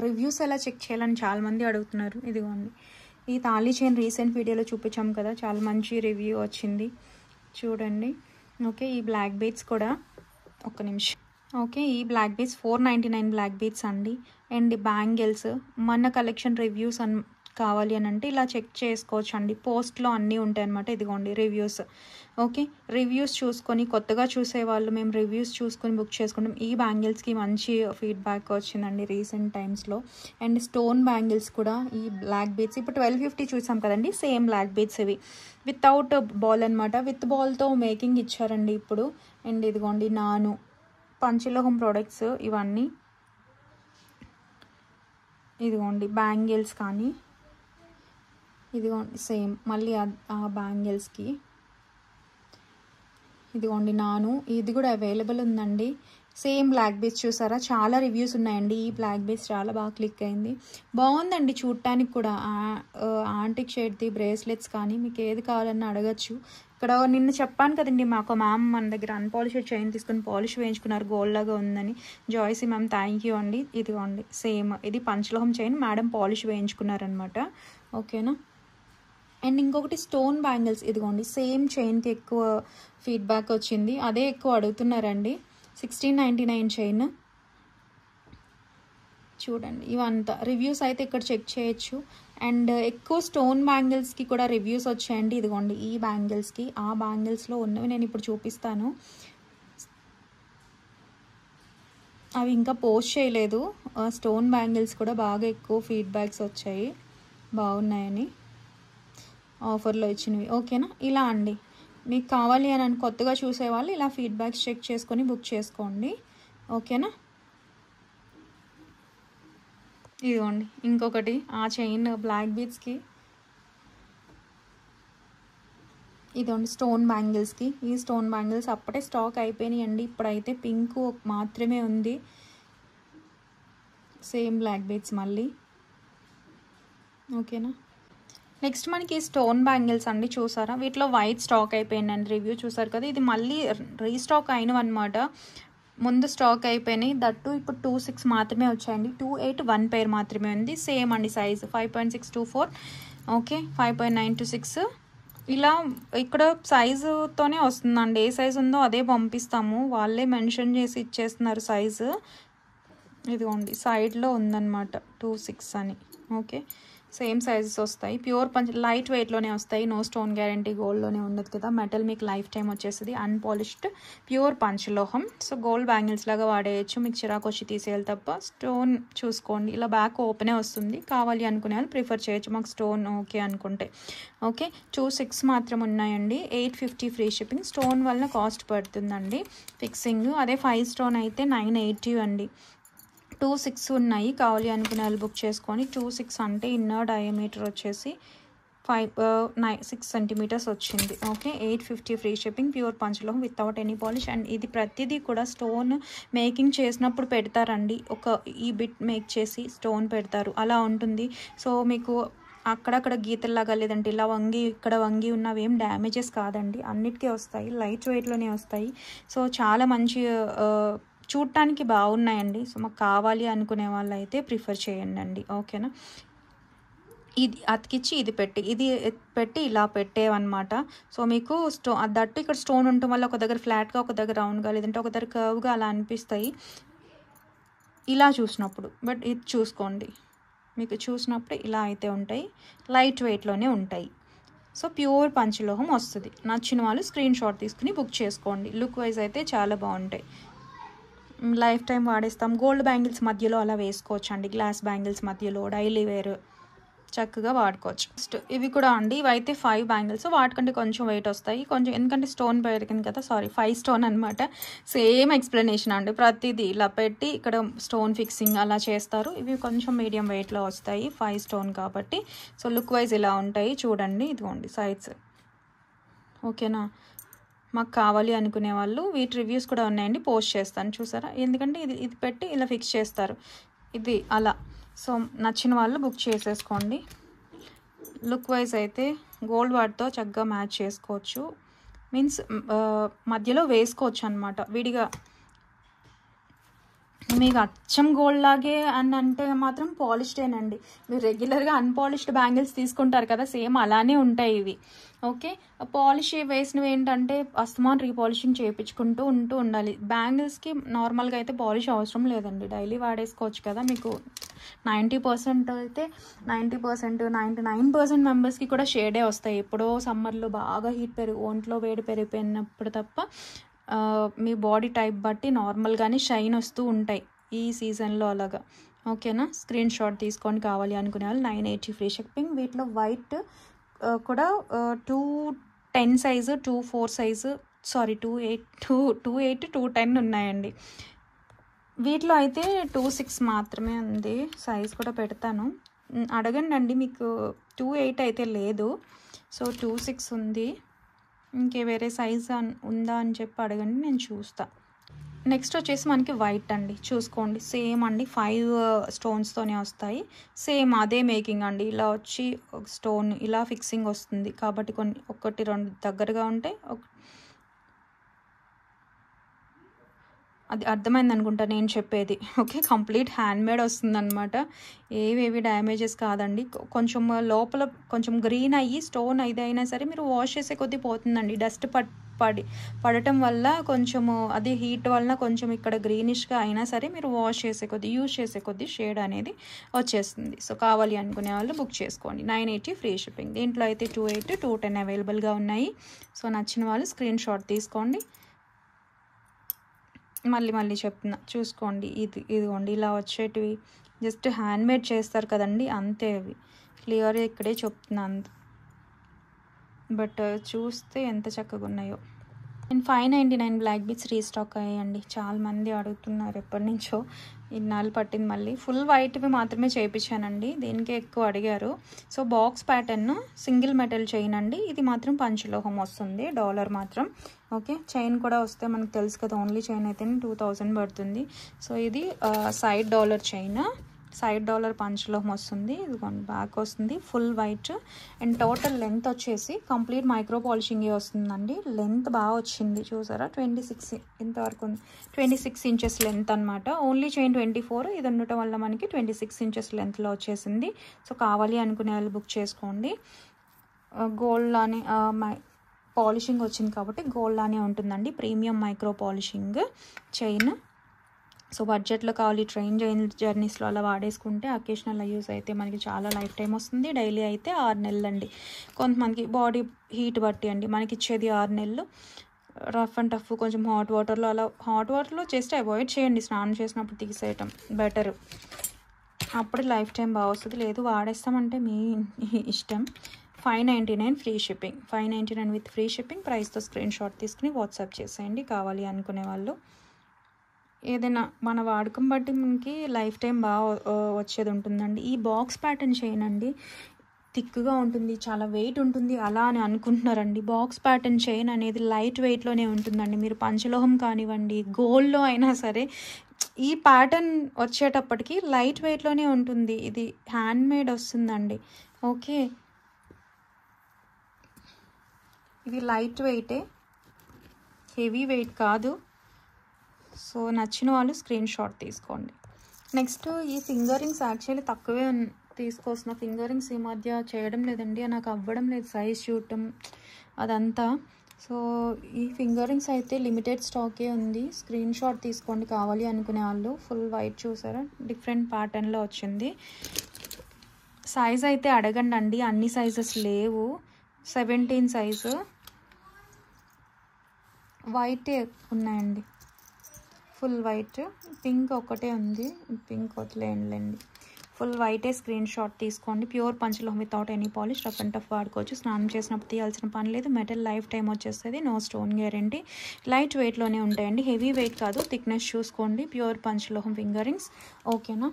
రివ్యూస్ ఎలా చెక్ చేయాలని చాలామంది అడుగుతున్నారు. ఇదిగోండి, ఈ తాళీ చైన్ రీసెంట్ వీడియోలో చూపించాం కదా, చాలా మంచి రివ్యూ వచ్చింది చూడండి. ఓకే, ఈ బ్లాక్ బీడ్స్ కూడా ఒక్క నిమిషం. ఓకే, ఈ బ్లాక్ బీడ్స్ 499 బ్లాక్ బీడ్స్ అండి. అండ్ బ్యాంగిల్స్ మన కలెక్షన్ రివ్యూస్ కావాలి అని అంటే ఇలా చెక్ చేసుకోవచ్చు అండి. పోస్ట్లో అన్నీ ఉంటాయి అన్నమాట. ఇదిగోండి రివ్యూస్. ఓకే, రివ్యూస్ చూసుకొని కొత్తగా చూసేవాళ్ళు మేము రివ్యూస్ చూసుకొని బుక్ చేసుకుంటాం. ఈ బ్యాంగిల్స్కి మంచి ఫీడ్బ్యాక్ వచ్చిందండి రీసెంట్ టైమ్స్లో. అండ్ స్టోన్ బ్యాంగిల్స్ కూడా ఈ బ్లాక్ బీడ్స్ ఇప్పుడు 1250 చూసాం కదండి, సేమ్ బ్లాక్ బీడ్స్ ఇవి వితౌట్ బాల్ అనమాట. విత్ బాల్తో మేకింగ్ ఇచ్చారండి ఇప్పుడు. అండ్ ఇదిగోండి నాను పంచలోహం ప్రోడక్ట్స్ ఇవన్నీ. ఇదిగోండి బ్యాంగిల్స్ కానీ ఇదిగోండి సేమ్ మళ్ళీ ఆ బ్యాంగిల్స్కి ఇదిగోండి నాను ఇది కూడా అవైలబుల్ ఉందండి. సేమ్ బ్లాక్ బీడ్స్ చూసారా, చాలా రివ్యూస్ ఉన్నాయండి. ఈ బ్లాక్ బీడ్స్ చాలా బాగా క్లిక్ అయింది, బాగుందండి చూడటానికి కూడా. ఆంటిక్ షేడ్ది బ్రేస్లెట్స్ కానీ మీకు ఏది కావాలన్నా అడగచ్చు. ఇక్కడ నిన్న చెప్పాను కదండి, మాకు మ్యామ్ మన దగ్గర అన్పాలిష్డ్ చైన్ తీసుకుని పాలిష్ వేయించుకున్నారు, గోల్డ్ లాగా ఉందని. జాయ్సీ మ్యామ్ థ్యాంక్ యూ అండి. ఇదిగోండి సేమ్ ఇది పంచలోహం చైన్, మేడం పాలిష్ వేయించుకున్నారనమాట. ఓకేనా. అండ్ ఇంకొకటి స్టోన్ బ్యాంగిల్స్ ఇదిగోండి సేమ్ చైన్కి ఎక్కువ ఫీడ్బ్యాక్ వచ్చింది, అదే ఎక్కువ అడుగుతున్నారండి. 1699 చైన్ చూడండి. ఇవంతా రివ్యూస్ అయితే ఇక్కడ చెక్ చేయొచ్చు. అండ్ ఎక్కువ స్టోన్ బ్యాంగిల్స్కి కూడా రివ్యూస్ వచ్చాయండి. ఇదిగోండి ఈ బ్యాంగిల్స్కి ఆ బ్యాంగిల్స్లో ఉన్నవి నేను ఇప్పుడు చూపిస్తాను. అవి ఇంకా పోస్ట్ చేయలేదు. స్టోన్ బ్యాంగిల్స్ కూడా బాగా ఎక్కువ ఫీడ్బ్యాక్స్ వచ్చాయి, బాగున్నాయని ఆఫర్లో ఇచ్చినవి. ఓకేనా. ఇలా అండి మీకు కావాలి అని కొత్తగా చూసేవాళ్ళు ఇలా ఫీడ్బ్యాక్స్ చెక్ చేసుకొని బుక్ చేసుకోండి. ఓకేనా. ఇదిగోండి ఇంకొకటి ఆ చైన్ బ్లాక్ బీడ్స్కి ఇదిగోండి స్టోన్ బ్యాంగిల్స్కి. ఈ స్టోన్ బ్యాంగిల్స్ అప్పుడే స్టాక్ అయిపోయినాయండి, ఇప్పుడైతే పింక్ మాత్రమే ఉంది. సేమ్ బ్లాక్ బీడ్స్ మళ్ళీ. ఓకేనా. నెక్స్ట్ మనకి స్టోన్ బ్యాంగిల్స్ అండి చూసారా, వీటిలో వైట్ స్టాక్ అయిపోయిందండి. రివ్యూ చూసారు కదా, ఇది మళ్ళీ రీస్టాక్ అయినవన్నమాట. ముందు స్టాక్ అయిపోయినాయి, దట్టు ఇప్పుడు 26 మాత్రమే వచ్చాయండి. 28 1 పేర్ మాత్రమే ఉంది. సేమ్ అండి సైజ్ 5.624. ఓకే 5.926 ఇలా ఇక్కడ సైజుతోనే వస్తుందండి. ఏ సైజు ఉందో అదే పంపిస్తాము, వాళ్ళే మెన్షన్ చేసి ఇచ్చేస్తున్నారు సైజు. ఇదిగోండి సైడ్లో ఉందన్నమాట 26 అని. ఓకే సేమ్ సైజెస్ వస్తాయి. ప్యూర్ పంచ్ లైట్ వెయిట్లోనే వస్తాయి, నో స్టోన్ గ్యారంటీ. గోల్డ్లోనే ఉండదు కదా, మెటల్ మీకు లైఫ్ టైం వచ్చేస్తుంది. అన్పాలిష్డ్ ప్యూర్ పంచలోహం. సో గోల్డ్ బ్యాంగిల్స్ లాగా వాడేయచ్చు, మీకు చిరాకు వచ్చి తీసేయాలి తప్ప. స్టోన్ చూసుకోండి, ఇలా బ్యాక్ ఓపెనే వస్తుంది. కావాలి అనుకునే వాళ్ళు ప్రిఫర్ చేయొచ్చు, మాకు స్టోన్ ఓకే అనుకుంటే. ఓకే 26 మాత్రం ఉన్నాయండి. 850 ఫ్రీ షిప్పింగ్. స్టోన్ వల్ల కాస్ట్ పడుతుందండి ఫిక్సింగ్. అదే 5 స్టోన్ అయితే 980 అండి. 26 ఉన్నాయి, కావాలి అనుకునే వాళ్ళు బుక్ చేసుకొని. 26 అంటే ఇన్నర్ డయామీటర్ వచ్చేసి 6 సెంటీమీటర్స్ వచ్చింది. Okay 850 free shipping. ప్యూర్ పంచలోహం వితౌట్ ఎనీ పాలిష్. అండ్ ఇది ప్రతిదీ కూడా స్టోన్ మేకింగ్ చేసినప్పుడు పెడతారండి, ఒక ఈ బిట్ మేక్ చేసి స్టోన్ పెడతారు, అలా ఉంటుంది. సో మీకు అక్కడక్కడ గీతల్లాగా లేదంటే ఇలా వంగి ఇక్కడ వంగి ఉన్నవి ఏం డ్యామేజెస్ కాదండి, అన్నిటికీ వస్తాయి, లైట్ వెయిట్లోనే వస్తాయి. సో చాలా మంచి చూడటానికి బాగున్నాయండి. సో మాకు కావాలి అనుకునే వాళ్ళు అయితే ప్రిఫర్ చేయండి అండి. ఓకేనా. ఇది అతికిచ్చి ఇది పెట్టి ఇలా పెట్టేవన్నమాట. సో మీకు దట్టు ఇక్కడ స్టోన్ ఉండటం వల్ల ఒక దగ్గర ఫ్లాట్గా, ఒక దగ్గర రౌండ్గా, లేదంటే ఒక దగ్గర కర్వ్గా అలా అనిపిస్తాయి ఇలా చూసినప్పుడు. బట్ ఇది చూసుకోండి, మీకు చూసినప్పుడు ఇలా అయితే ఉంటాయి, లైట్ వెయిట్లోనే ఉంటాయి. సో ప్యూర్ పంచలోహం వస్తుంది. నచ్చిన వాళ్ళు స్క్రీన్ షాట్ తీసుకుని బుక్ చేసుకోండి. లుక్ వైజ్ అయితే చాలా బాగుంటాయి, లైఫ్ టైం వాడేస్తాం. గోల్డ్ బ్యాంగిల్స్ మధ్యలో అలా వేసుకోవచ్చు అండి, గ్లాస్ బ్యాంగిల్స్ మధ్యలో డైలీ వేర్ చక్కగా వాడుకోవచ్చు. నెక్స్ట్ ఇవి కూడా అండి, ఇవైతే 5 బ్యాంగిల్స్, వాటికంటే కొంచెం వెయిట్ వస్తాయి కొంచెం, ఎందుకంటే స్టోన్ పెరిగింది కదా, సారీ 5 స్టోన్ అనమాట. సేమ్ ఎక్స్ప్లెనేషన్ అండి, ప్రతిదీ ఇలా పెట్టి ఇక్కడ స్టోన్ ఫిక్సింగ్ అలా చేస్తారు. ఇవి కొంచెం మీడియం వెయిట్లో వస్తాయి, 5 స్టోన్ కాబట్టి. సో లుక్ వైజ్ ఇలా ఉంటాయి చూడండి. ఇదిగోండి సైడ్స్. ఓకేనా. మాకు కావాలి అనుకునే వాళ్ళు వీటి రివ్యూస్ కూడా ఉన్నాయండి, పోస్ట్ చేస్తాను చూసారా. ఎందుకంటే ఇది పెట్టి ఇలా ఫిక్స్ చేస్తారు, ఇది అలా. సో నచ్చిన వాళ్ళు బుక్ చేసేసుకోండి. లుక్ వైజ్ అయితే గోల్డ్ వాటితో చక్కగా మ్యాచ్ చేసుకోవచ్చు, మీన్స్ మధ్యలో వేసుకోవచ్చు అనమాట విడిగా. మీకు అచ్చం గోల్డ్ లాగే అని అంటే మాత్రం పాలిష్డేనండి. మీరు రెగ్యులర్గా అన్పాలిష్డ్ బ్యాంగిల్స్ తీసుకుంటారు కదా, సేమ్ అలానే ఉంటాయి ఇవి. ఓకే, పాలిష్ వేసినవి ఏంటంటే అస్తమాన్ రీపాలిషింగ్ చేయించుకుంటూ ఉండాలి. బ్యాంగిల్స్కి నార్మల్గా అయితే పాలిష్ అవసరం లేదండి, డైలీ వాడేసుకోవచ్చు కదా. మీకు 90% అయితే 90%, 99% మెంబర్స్కి కూడా షేడే వస్తాయి. ఎప్పుడో సమ్మర్లో బాగా ఒంట్లో వేడి పెరిగిపోయినప్పుడు తప్ప మీ బాడీ టైప్ బట్టి నార్మల్గానే షైన్ వస్తూ ఉంటాయి ఈ సీజన్లో అలాగా. ఓకేనా, స్క్రీన్ షాట్ తీసుకొని కావాలి అనుకునే వాళ్ళు 980 ఫ్రీ షిప్పింగ్. వీటిలో వైట్ కూడా 210 సైజు, 24 సైజు, సారీ 28, 210 ఉన్నాయండి. వీటిలో అయితే 26 మాత్రమే ఉంది. సైజ్ కూడా పెడతాను, అడగండి అండి. మీకు 28 అయితే లేదు, సో 26 ఉంది. ఇంకే వేరే సైజ్ ఉందా అని చెప్పి అడగండి, నేను చూస్తా. నెక్స్ట్ వచ్చేసి మనకి వైట్ అండి, చూసుకోండి. సేమ్ అండి, 5 స్టోన్స్తోనే వస్తాయి. సేమ్ అదే మేకింగ్ అండి. ఇలా వచ్చి స్టోన్ ఇలా ఫిక్సింగ్ వస్తుంది కాబట్టి కొన్ని 1-2 దగ్గరగా ఉంటాయి. అది అర్థమైంది అనుకుంటా నేను చెప్పేది. ఓకే, కంప్లీట్ హ్యాండ్మేడ్ వస్తుందన్నమాట. ఏవేవి డ్యామేజెస్ కాదండి. కొంచెం లోపల కొంచెం గ్రీన్ అయ్యి స్టోన్ అయినా సరే మీరు వాష్ చేసే కొద్దీ పోతుందండి. డస్ట్ పడటం వల్ల కొంచెము అది హీట్ వలన కొంచెం ఇక్కడ గ్రీనిష్గా అయినా సరే మీరు వాష్ చేసే కొద్దీ, యూజ్ చేసే కొద్దీ షేడ్ అనేది వచ్చేస్తుంది. సో కావాలి అనుకునే వాళ్ళు బుక్ చేసుకోండి. 980 ఫ్రీ షిప్పింగ్. దీంట్లో అయితే 280, 210 అవైలబుల్గా ఉన్నాయి. సో నచ్చిన వాళ్ళు స్క్రీన్ షాట్ తీసుకోండి. మళ్ళీ చెప్తున్నా, చూసుకోండి. ఇదిగోండి ఇలా వచ్చేటివి జస్ట్ హ్యాండ్మేడ్ చేస్తారు కదండి, అంతే. అవి క్లియర్గా ఇక్కడే చెప్తున్నాను, బట్ చూస్తే ఎంత చక్కగా ఉన్నాయో. అండ్ 599 బ్లాక్ బీట్స్ రీస్టాక్ అయ్యాయండి. చాలామంది అడుగుతున్నారు ఎప్పటి నుంచో, ఇన్నాళ్ళు పట్టింది. మళ్ళీ ఫుల్ వైట్వి మాత్రమే చేయించానండి, దీనికే ఎక్కువ అడిగారు. So box pattern single metal chain అండి. ఇది మాత్రం పంచలోహం వస్తుంది, డాలర్ మాత్రం. ఓకే, చైన్ కూడా వస్తే మనకు తెలుసు కదా, ఓన్లీ చైన్ అయితే 2000 పడుతుంది. సో ఇది side dollar chain, side dollar పంచలోహం వస్తుంది. ఇది బ్యాక్ వస్తుంది, full white. And total length వచ్చేసి కంప్లీట్ మైక్రో పాలిషింగే వస్తుందండి. లెంత్ బాగా వచ్చింది, చూసారా, 26 ఇంతవరకు ఉంది. 26 ఇంచెస్ లెంత్ అనమాట. ఓన్లీ చైన్ 24, ఇది ఉండటం వల్ల మనకి 26 ఇంచెస్ లెంత్లో వచ్చేసింది. సో కావాలి అనుకునే వాళ్ళు బుక్ చేసుకోండి. గోల్డ్ లానే పాలిషింగ్ వచ్చింది కాబట్టి గోల్డ్ లానే ఉంటుందండి. Premium micro polishing chain. So బడ్జెట్లో కావాలి, ట్రైన్ జర్నీస్లో అలా వాడేసుకుంటే అకేషనల్ యూస్ అయితే మనకి చాలా లైఫ్ టైం వస్తుంది. డైలీ అయితే 6 నెలలు అండి. కొంతమందికి బాడీ హీట్ బట్టి అండి మనకి ఇచ్చేది 6 నెలలు. రఫ్ అండ్ టఫ్ కొంచెం హాట్ వాటర్లో జస్ట్ అవాయిడ్ చేయండి, స్నానం చేసినప్పుడు తీసేయటం బెటర్. అప్పుడు లైఫ్ టైం బాగా వస్తుంది. లేదు వాడేస్తామంటే మీ ఇష్టం. 599 free shipping. 599 with free shipping. ప్రైస్తో స్క్రీన్ షాట్ తీసుకుని వాట్సాప్ చేసేయండి కావాలి అనుకునే వాళ్ళు. ఏదైనా మన వాడకం బట్టి మనకి లైఫ్ టైం బాగా వచ్చేది ఉంటుందండి. ఈ బాక్స్ ప్యాటర్న్ చేయండి, థిక్గా ఉంటుంది, చాలా వెయిట్ ఉంటుంది అలా అని అనుకుంటున్నారండి. బాక్స్ ప్యాటర్న్ చైన్ అనేది లైట్ వెయిట్లోనే ఉంటుందండి. మీరు పంచలోహం కానివ్వండి, గోల్డ్లో అయినా సరే ఈ ప్యాటర్న్ వచ్చేటప్పటికి లైట్ వెయిట్లోనే ఉంటుంది. ఇది హ్యాండ్మేడ్ వస్తుందండి. ఓకే, ఇది లైట్ వెయిటే, హెవీ వెయిట్ కాదు. సో నచ్చిన వాళ్ళు స్క్రీన్ షాట్ తీసుకోండి. నెక్స్ట్ ఈ ఫింగర్ రింగ్స్ యాక్చువల్లీ తక్కువే తీసుకొస్తున్న. ఫింగర్ రింగ్స్ ఈ మధ్య చేయడం లేదండి, నాకు అవ్వడం లేదు సైజ్ చూడటం అదంతా. సో ఈ ఫింగర్ రింగ్స్ అయితే లిమిటెడ్ స్టాకే ఉంది, స్క్రీన్ షాట్ తీసుకోండి కావాలి అనుకునే వాళ్ళు. ఫుల్ వైట్ చూసారా, డిఫరెంట్ ప్యాటర్న్లో వచ్చింది. సైజ్ అయితే అడగండి అండి, అన్ని సైజెస్ లేవు. 17 సైజు వైటే ఉన్నాయండి, ఫుల్ వైట్. పింక్ ఒకటే ఉంది, పింక్ వదిలేయండి. ఫుల్ వైటే స్క్రీన్ షాట్ తీసుకోండి. ప్యూర్ పంచలోహం without any polish, rough and tough వాడుకోవచ్చు. స్నానం చేసినప్పుడు తీయాల్సిన పని లేదు. మెటల్ లైఫ్ టైం వచ్చేస్తుంది, నో స్టోన్ గ్యారెంటీ. లైట్ వెయిట్లోనే ఉంటాయండి, హెవీ వెయిట్ కాదు. థిక్నెస్ చూసుకోండి. ప్యూర్ పంచలోహం ఫింగర్ రింగ్స్. ఓకేనా,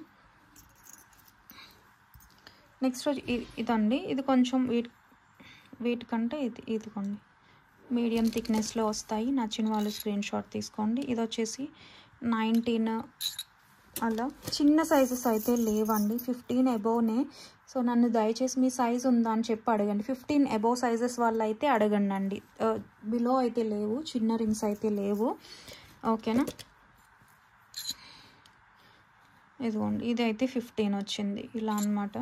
నెక్స్ట్ రోజు ఇదండి. ఇది కొంచెం వీటికంటే ఇదిగోండి మీడియం థిక్నెస్లో వస్తాయి. నచ్చిన వాళ్ళు స్క్రీన్ షాట్ తీసుకోండి. ఇది వచ్చేసి 19 అలా. చిన్న సైజెస్ అయితే లేవండి, 15 అబోవ్నే. సో నన్ను దయచేసి మీ సైజ్ ఉందా అని చెప్పి అడగండి. 15 అబోవ్ సైజెస్ వాళ్ళు అయితే అడగండి అండి, బిలో అయితే లేవు, చిన్న రింగ్స్ అయితే లేవు. ఓకేనా, ఇదిగోండి, ఇది అయితే 15 వచ్చింది ఇలా అనమాట.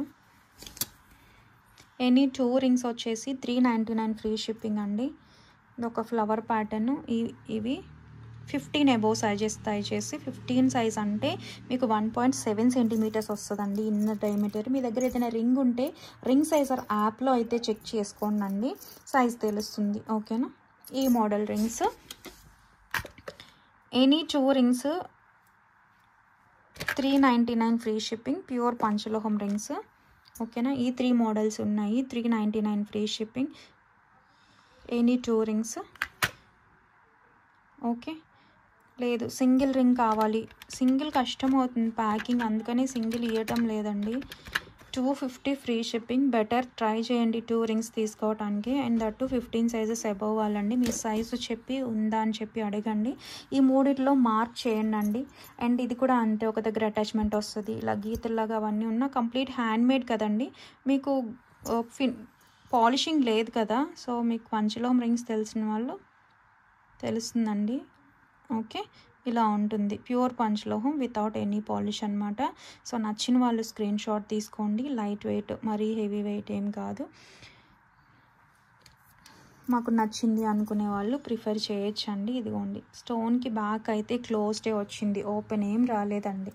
ఎనీ 2 రింగ్స్ వచ్చేసి 399 ఫ్రీ షిప్పింగ్ అండి. ఇది ఒక ఫ్లవర్ ప్యాటర్న్. ఇవి 15 అబోవ్ సైజెస్ దయచేసి. 15 సైజ్ అంటే మీకు 1.7 సెంటీమీటర్స్ వస్తుందండి ఇన్నర్ డయామీటర్. మీ దగ్గర ఏదైనా రింగ్ ఉంటే రింగ్ సైజర్ యాప్లో అయితే చెక్ చేసుకోండి, సైజ్ తెలుస్తుంది. ఓకేనా. ఈ model rings any 2 rings 399 free shipping, pure పంచలోహం రింగ్స్. ఓకేనా. ఈ 3 మోడల్స్ ఉన్నాయి, 399 free shipping, any 2 rings. Okay. లేదు సింగిల్ రింగ్ కావాలి, సింగిల్ కష్టం అవుతుంది ప్యాకింగ్, అందుకని సింగిల్ ఇవ్వటం లేదండి. 250 ఫ్రీ షిప్పింగ్. బెటర్ ట్రై చేయండి 2 రింగ్స్ తీసుకోవడానికి. అండ్ దట్టు 15 సైజెస్ అబవ్ వాళ్ళండి. మీ సైజు చెప్పి ఉందా అని చెప్పి అడగండి. ఈ మూడిట్లో మార్క్ చేయండి అండి. అండ్ ఇది కూడా అంతే, ఒక దగ్గర అటాచ్మెంట్ వస్తుంది, ఇలా గీతల్లాగా అవన్నీ ఉన్న కంప్లీట్ హ్యాండ్మేడ్ కదండి. మీకు పాలిషింగ్ లేదు కదా, సో మీకు పంచలోహం రింగ్స్ తెలిసిన వాళ్ళు తెలుస్తుందండి. ఓకే, ఇలా ఉంటుంది, ప్యూర్ పంచలోహం వితౌట్ ఎనీ పాలిష్ అనమాట. సో నచ్చిన వాళ్ళు స్క్రీన్ షాట్ తీసుకోండి. లైట్ వెయిట్, మరీ హెవీ వెయిట్ ఏం కాదు. మాకు నచ్చింది అనుకునే వాళ్ళు ప్రిఫర్ చేయొచ్చండి. ఇదిగోండి, స్టోన్కి బ్యాక్ అయితే క్లోజ్డే వచ్చింది, ఓపెన్ ఏం రాలేదండి,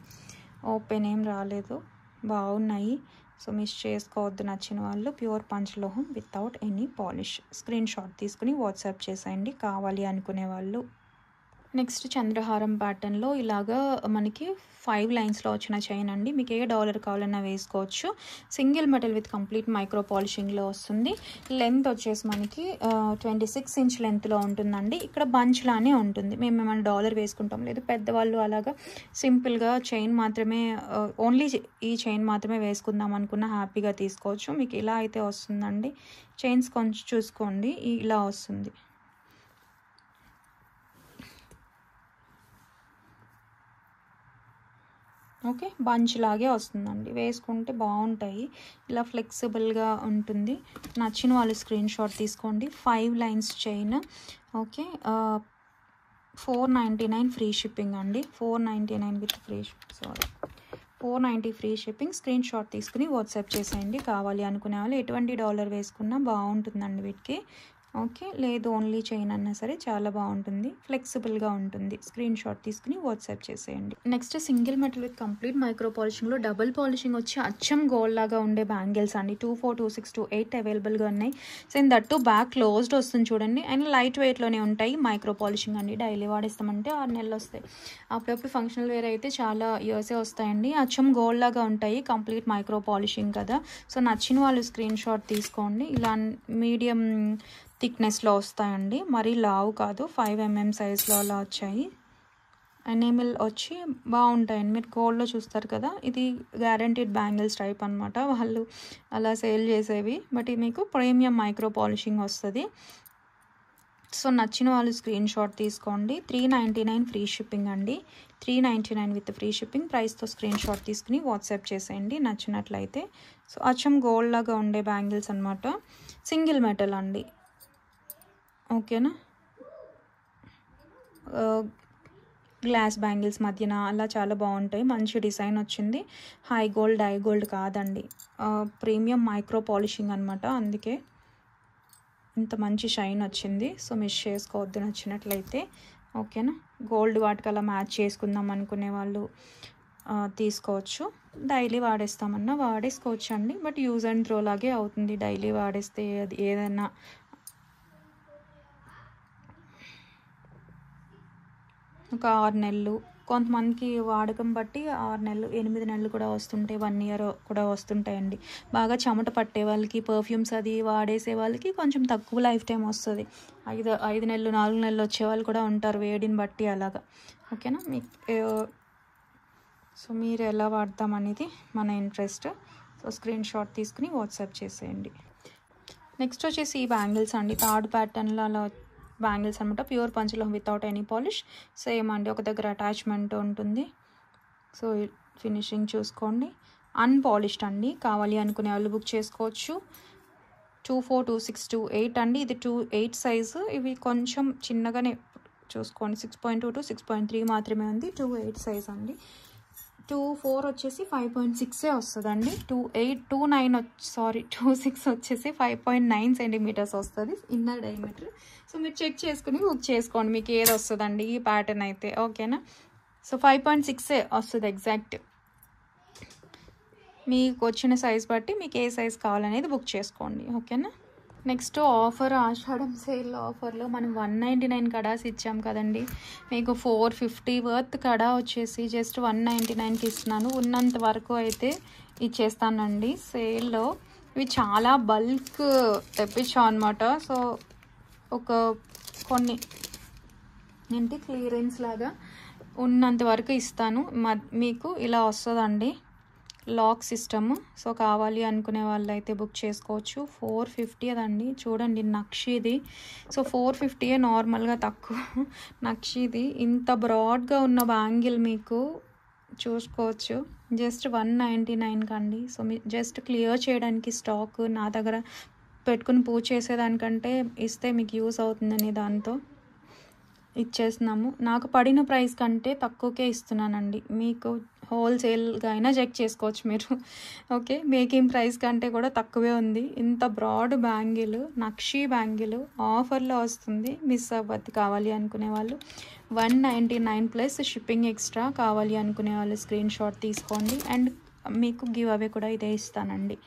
ఓపెన్ ఏం రాలేదు, బాగున్నాయి. సో మిస్ చేసుకోవద్దు నచ్చిన వాళ్ళు. ప్యూర్ పంచలోహం without any polish. Screen shot తీసుకుని వాట్సాప్ చేసేయండి కావాలి అనుకునే వాళ్ళు. నెక్స్ట్ చంద్రహారం ప్యాటర్న్లో ఇలాగా మనకి 5 లైన్స్లో వచ్చిన చైన్ అండి. మీకు ఏ డాలర్ కావాలన్నా వేసుకోవచ్చు. Single metal with complete micro పాలిషింగ్లో వస్తుంది. లెంత్ వచ్చేసి మనకి 26 ఇంచ్ లెంత్లో ఉంటుందండి. ఇక్కడ బంచ్ లానే ఉంటుంది. మేము ఏమైనా డాలర్ వేసుకుంటాం, లేదు పెద్దవాళ్ళు అలాగా సింపుల్గా చైన్ మాత్రమే, ఓన్లీ ఈ చైన్ మాత్రమే వేసుకుందాం అనుకున్న హ్యాపీగా తీసుకోవచ్చు. మీకు ఇలా అయితే వస్తుందండి. చైన్స్ కొంచెం చూసుకోండి, ఇలా వస్తుంది. ఓకే, బంచ్ లాగే వస్తుందండి, వేసుకుంటే బాగుంటాయి, ఇలా ఫ్లెక్సిబుల్గా ఉంటుంది. నచ్చిన వాళ్ళు స్క్రీన్ షాట్ తీసుకోండి. 5 lines chain. Okay, 499 free shipping అండి. 499 with free, 490 free shipping. Screen shot తీసుకుని వాట్సాప్ చేసేయండి కావాలి అనుకునే వాళ్ళు. ఎటువంటి డాలర్ వేసుకున్నా బాగుంటుందండి వీటికి. ఓకే, లేదు ఓన్లీ చైన్ అన్నా సరే చాలా బాగుంటుంది, ఫ్లెక్సిబుల్గా ఉంటుంది. స్క్రీన్ షాట్ తీసుకుని వాట్సాప్ చేసేయండి. Next single metal with complete micro పాలిషింగ్లో డబుల్ పాలిషింగ్ వచ్చి అచ్చం గోల్డ్ లాగా ఉండే బ్యాంగిల్స్ అండి. 24, 26, 28 అవైలబుల్గా ఉన్నాయి. So in that back closed వస్తుంది చూడండి. అండ్ లైట్ వెయిట్లోనే ఉంటాయి. మైక్రో పాలిషింగ్ అండి, డైలీ వాడేస్తామంటే 6 నెలలు వస్తాయి. అప్పుడప్పుడు ఫంక్షనల్ వేర్ అయితే చాలా ఇయర్సే వస్తాయండి. అచ్చం గోల్డ్ లాగా ఉంటాయి, కంప్లీట్ మైక్రో పాలిషింగ్ కదా. సో నచ్చిన వాళ్ళు స్క్రీన్ షాట్ తీసుకోండి. ఇలా మీడియం థిక్నెస్లో వస్తాయండి, మరీ లావు కాదు. 5 mm సైజ్లో అలా వచ్చాయి. ఎనేమిల్ వచ్చి బాగుంటాయండి. మీరు గోల్డ్లో చూస్తారు కదా, ఇది గ్యారంటీడ్ బ్యాంగిల్స్ టైప్ అనమాట, వాళ్ళు అలా సేల్ చేసేవి. బట్ ఇది మీకు ప్రీమియం మైక్రో పాలిషింగ్ వస్తుంది. సో నచ్చిన వాళ్ళు స్క్రీన్ షాట్ తీసుకోండి. 399 ఫ్రీ షిప్పింగ్ అండి. 399 విత్ ఫ్రీ షిప్పింగ్ ప్రైస్తో స్క్రీన్ షాట్ తీసుకుని వాట్సాప్ చేసేయండి నచ్చినట్లయితే. సో అచ్చం గోల్డ్ లాగా ఉండే బ్యాంగిల్స్ అనమాట. సింగిల్ మెటల్ అండి. ఓకేనా. గ్లాస్ బ్యాంగిల్స్ మధ్యన అలా చాలా బాగుంటాయి. మంచి డిజైన్ వచ్చింది. హై గోల్డ్, డై గోల్డ్ కాదండి, ప్రీమియం మైక్రో పాలిషింగ్ అనమాట. అందుకే ఇంత మంచి షైన్ వచ్చింది. సో మిస్ చేసుకోవద్దు నచ్చినట్లయితే. ఓకేనా. గోల్డ్ వాటికి అలా మ్యాచ్ చేసుకుందాం అనుకునే వాళ్ళు తీసుకోవచ్చు. డైలీ వాడేస్తామన్నా వాడేసుకోవచ్చు అండి. బట్ యూజ్ అండ్ త్రో లాగే అవుతుంది. డైలీ వాడేస్తే అది ఏదైనా ఒక 6 నెలలు, కొంతమందికి వాడకం బట్టి 6 నెలలు, 8 నెలలు కూడా వస్తుంటాయి, 1 year కూడా వస్తుంటాయండి. బాగా చెమట పట్టే వాళ్ళకి, పర్ఫ్యూమ్స్ అది వాడేసే వాళ్ళకి కొంచెం తక్కువ లైఫ్ టైం వస్తుంది. 5 నెలలు, 4 నెలలు వచ్చే వాళ్ళు కూడా ఉంటారు, వేడిని బట్టి అలాగా. ఓకేనా. సో మీరు ఎలా వాడతాం అనేది మన ఇంట్రెస్ట్. సో స్క్రీన్ షాట్ తీసుకుని వాట్సాప్ చేసేయండి. నెక్స్ట్ వచ్చేసి ఈ బ్యాంగిల్స్ అండి. థర్డ్ ప్యాటర్న్లో అలా బ్యాంగిల్స్ అనమాట. ప్యూర్ పంచలోహం వితౌట్ ఎనీ పాలిష్. సేమ్ అండి, ఒక దగ్గర అటాచ్మెంట్ ఉంటుంది. సో ఫినిషింగ్ చూసుకోండి. అన్పాలిష్డ్ అండి. కావాలి అనుకునే వాళ్ళు బుక్ చేసుకోవచ్చు. 24, 26, 28 అండి. ఇది 28 సైజు. ఇవి కొంచెం చిన్నగానే చూసుకోండి. 6.2 to 6.3 మాత్రమే ఉంది. 28 సైజ్ అండి. 24 వచ్చేసి 5.6 వస్తుందండి. 26 వచ్చేసి 5.9 సెంటీమీటర్స్ వస్తుంది ఇన్నర్ డయామీటర్. సో మీరు చెక్ చేసుకుని బుక్ చేసుకోండి మీకు ఏది వస్తుందండి ఈ ప్యాటర్న్ అయితే, ఓకేనా. సో 5.6 వస్తుంది ఎగ్జాక్ట్. మీకు వచ్చిన సైజ్ బట్టి మీకు ఏ సైజ్ కావాలనేది బుక్ చేసుకోండి, ఓకేనా. నెక్స్ట్ ఆఫర్, ఆషాఢం సేల్ ఆఫర్లో మనం 199 కడాస్ ఇచ్చాం కదండి. మీకు 450 వర్త్ కడా వచ్చేసి జస్ట్ 199కి ఇస్తున్నాను. ఉన్నంత వరకు అయితే ఇచ్చేస్తానండి సేల్లో. ఇవి చాలా బల్క్ తెప్పించాం అనమాట. సో ఒక కొన్ని ఏంటి క్లియరెన్స్ లాగా ఉన్నంత వరకు ఇస్తాను. మీకు ఇలా వస్తుందండి లాక్ సిస్టమ్. సో కావాలి అనుకునే వాళ్ళు అయితే బుక్ చేసుకోవచ్చు. 450 అదండి, చూడండి నక్షిది. సో 450 నార్మల్గా తక్కువ. నక్షిది ఇంత బ్రాడ్గా ఉన్న బ్యాంగిల్ మీకు చూసుకోవచ్చు జస్ట్ 199 కండి. సో మీ జస్ట్ క్లియర్ చేయడానికి స్టాక్ నా దగ్గర పెట్టుకుని పూజ చేసేదానికంటే ఇస్తే మీకు యూస్ అవుతుందని దాంతో ఇచ్చేస్తున్నాము. నాకు పడిన ప్రైస్ కంటే తక్కువకే ఇస్తున్నానండి. మీకు హోల్సేల్గా అయినా చెక్ చేసుకోవచ్చు మీరు, ఓకే. మేకింగ్ ప్రైస్ కంటే కూడా తక్కువే ఉంది. ఇంత బ్రాడ్ బ్యాంగిల్, నక్షి బ్యాంగిల్ ఆఫర్లో వస్తుంది. మిస్ అవ్వద్దు. కావాలి అనుకునే వాళ్ళు 199 ప్లస్ షిప్పింగ్ ఎక్స్ట్రా. కావాలి అనుకునే వాళ్ళు స్క్రీన్ షాట్ తీసుకోండి. అండ్ మీకు గివ్ అవే కూడా ఇదే ఇస్తానండి,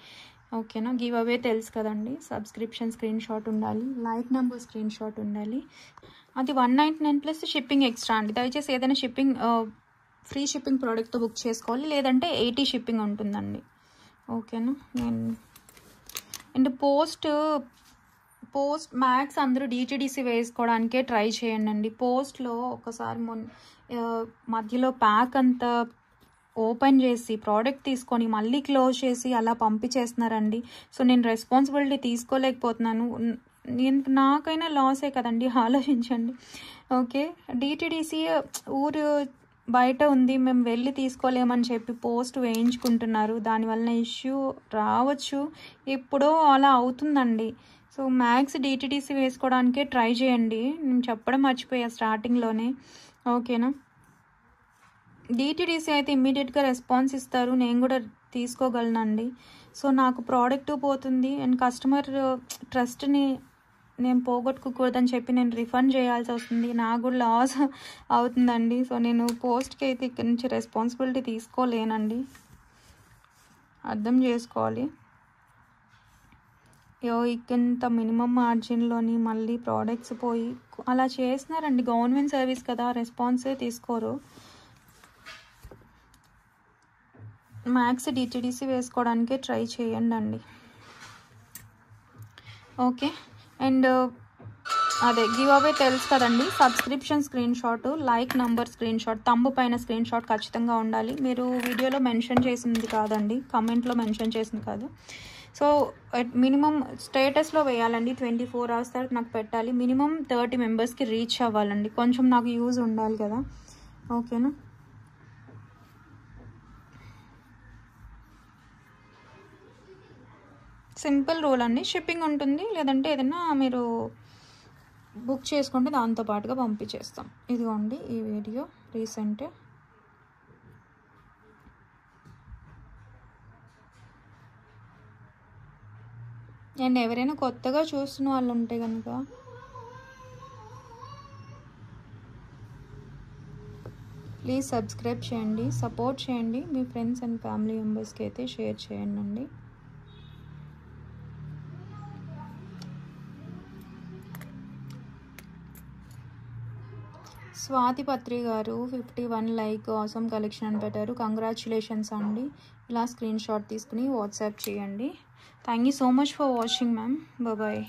ఓకేనా. గివ్ అవే తెలుసు కదండి, సబ్స్క్రిప్షన్ స్క్రీన్ షాట్ ఉండాలి, లైక్ నెంబర్ స్క్రీన్ షాట్ ఉండాలి. అది 199 ప్లస్ షిప్పింగ్ ఎక్స్ట్రా అండి. దయచేసి ఏదైనా షిప్పింగ్ ఫ్రీ షిప్పింగ్ ప్రోడక్ట్తో బుక్ చేసుకోవాలి, లేదంటే 80 షిప్పింగ్ ఉంటుందండి, ఓకేనా. అండ్ పోస్ట్ మ్యాక్స్ అందరూ డిటిడిసి వేసుకోవడానికే ట్రై చేయండి. పోస్ట్లో ఒకసారి మధ్యలో ప్యాక్ అంతా ఓపెన్ చేసి ప్రోడక్ట్ తీసుకొని మళ్ళీ క్లోజ్ చేసి అలా పంపించేస్తున్నారండి. సో నేను రెస్పాన్సిబిలిటీ తీసుకోలేకపోతున్నాను. నాకైనా లాసే కదండి, ఆలోచించండి, ఓకే. డిటిడిసి ఊరు బయట ఉంది, మేము వెళ్ళి తీసుకోలేమని చెప్పి పోస్ట్ వేయించుకుంటున్నారు. దానివల్ల ఇష్యూ రావచ్చు, ఎప్పుడో అలా అవుతుందండి. సో మ్యాక్స్ డిటిడిసి వేసుకోవడానికే ట్రై చేయండి. నేను చెప్పడం మర్చిపోయా స్టార్టింగ్లోనే, ఓకేనా. డిటిడిసి అయితే ఇమ్మీడియట్గా రెస్పాన్స్ ఇస్తారు, నేను కూడా తీసుకోగలనండి. సో నాకు ప్రోడక్ట్ పోతుంది అండ్ కస్టమర్ ట్రస్ట్ని నేను పోగొట్టుకోకూడదని చెప్పి నేను రిఫండ్ చేయాల్సి వస్తుంది, నాకు కూడా లాస్ అవుతుందండి. సో నేను పోస్ట్కి అయితే ఇక్కడ నుంచి రెస్పాన్సిబిలిటీ తీసుకోలేనండి, అర్థం చేసుకోవాలి. ఇంత మినిమం మార్జిన్లోని మళ్ళీ ప్రోడక్ట్స్ పోయి అలా చేస్తున్నారండి. గవర్నమెంట్ సర్వీస్ కదా, రెస్పాన్సే తీసుకోరు. మ్యాక్స్ డిటిడిసి వేసుకోవడానికే ట్రై చేయండి, ఓకే. అండ్ అదే గివ్ అవే తెలుసు కదండి, subscription screen shot, like number screen shot, thumb పైన స్క్రీన్ షాట్ ఖచ్చితంగా ఉండాలి. మీరు వీడియోలో మెన్షన్ చేసింది కాదండి, కమెంట్లో మెన్షన్ చేసింది కాదు. సో మినిమం స్టేటస్లో వేయాలండి. 24 hours తర్వాత నాకు పెట్టాలి. మినిమం 30 మెంబర్స్కి రీచ్ అవ్వాలండి. కొంచెం నాకు యూజ్ ఉండాలి కదా, ఓకేనా. సింపుల్ రూల్ అండి. షిప్పింగ్ ఉంటుంది, లేదంటే ఏదైనా మీరు బుక్ చేసుకుంటే దాంతో పాటుగా పంపించేస్తాం. ఇదిగోండి ఈ వీడియో రీసెంట్. అండ్ ఎవరైనా కొత్తగా చూస్తున్న వాళ్ళు ఉంటే కనుక ప్లీజ్ సబ్స్క్రైబ్ చేయండి, సపోర్ట్ చేయండి. మీ ఫ్రెండ్స్ అండ్ ఫ్యామిలీ మెంబర్స్కి అయితే షేర్ చేయండి. స్వాతి పత్రి గారు 51 లైక్, ఆసమ్ కలెక్షన్ అని పెట్టారు. కంగ్రాచులేషన్స్ అండి. ఇలా స్క్రీన్ షాట్ తీసుకుని వాట్సాప్ చేయండి. Thank you so much for watching ma'am. Bye.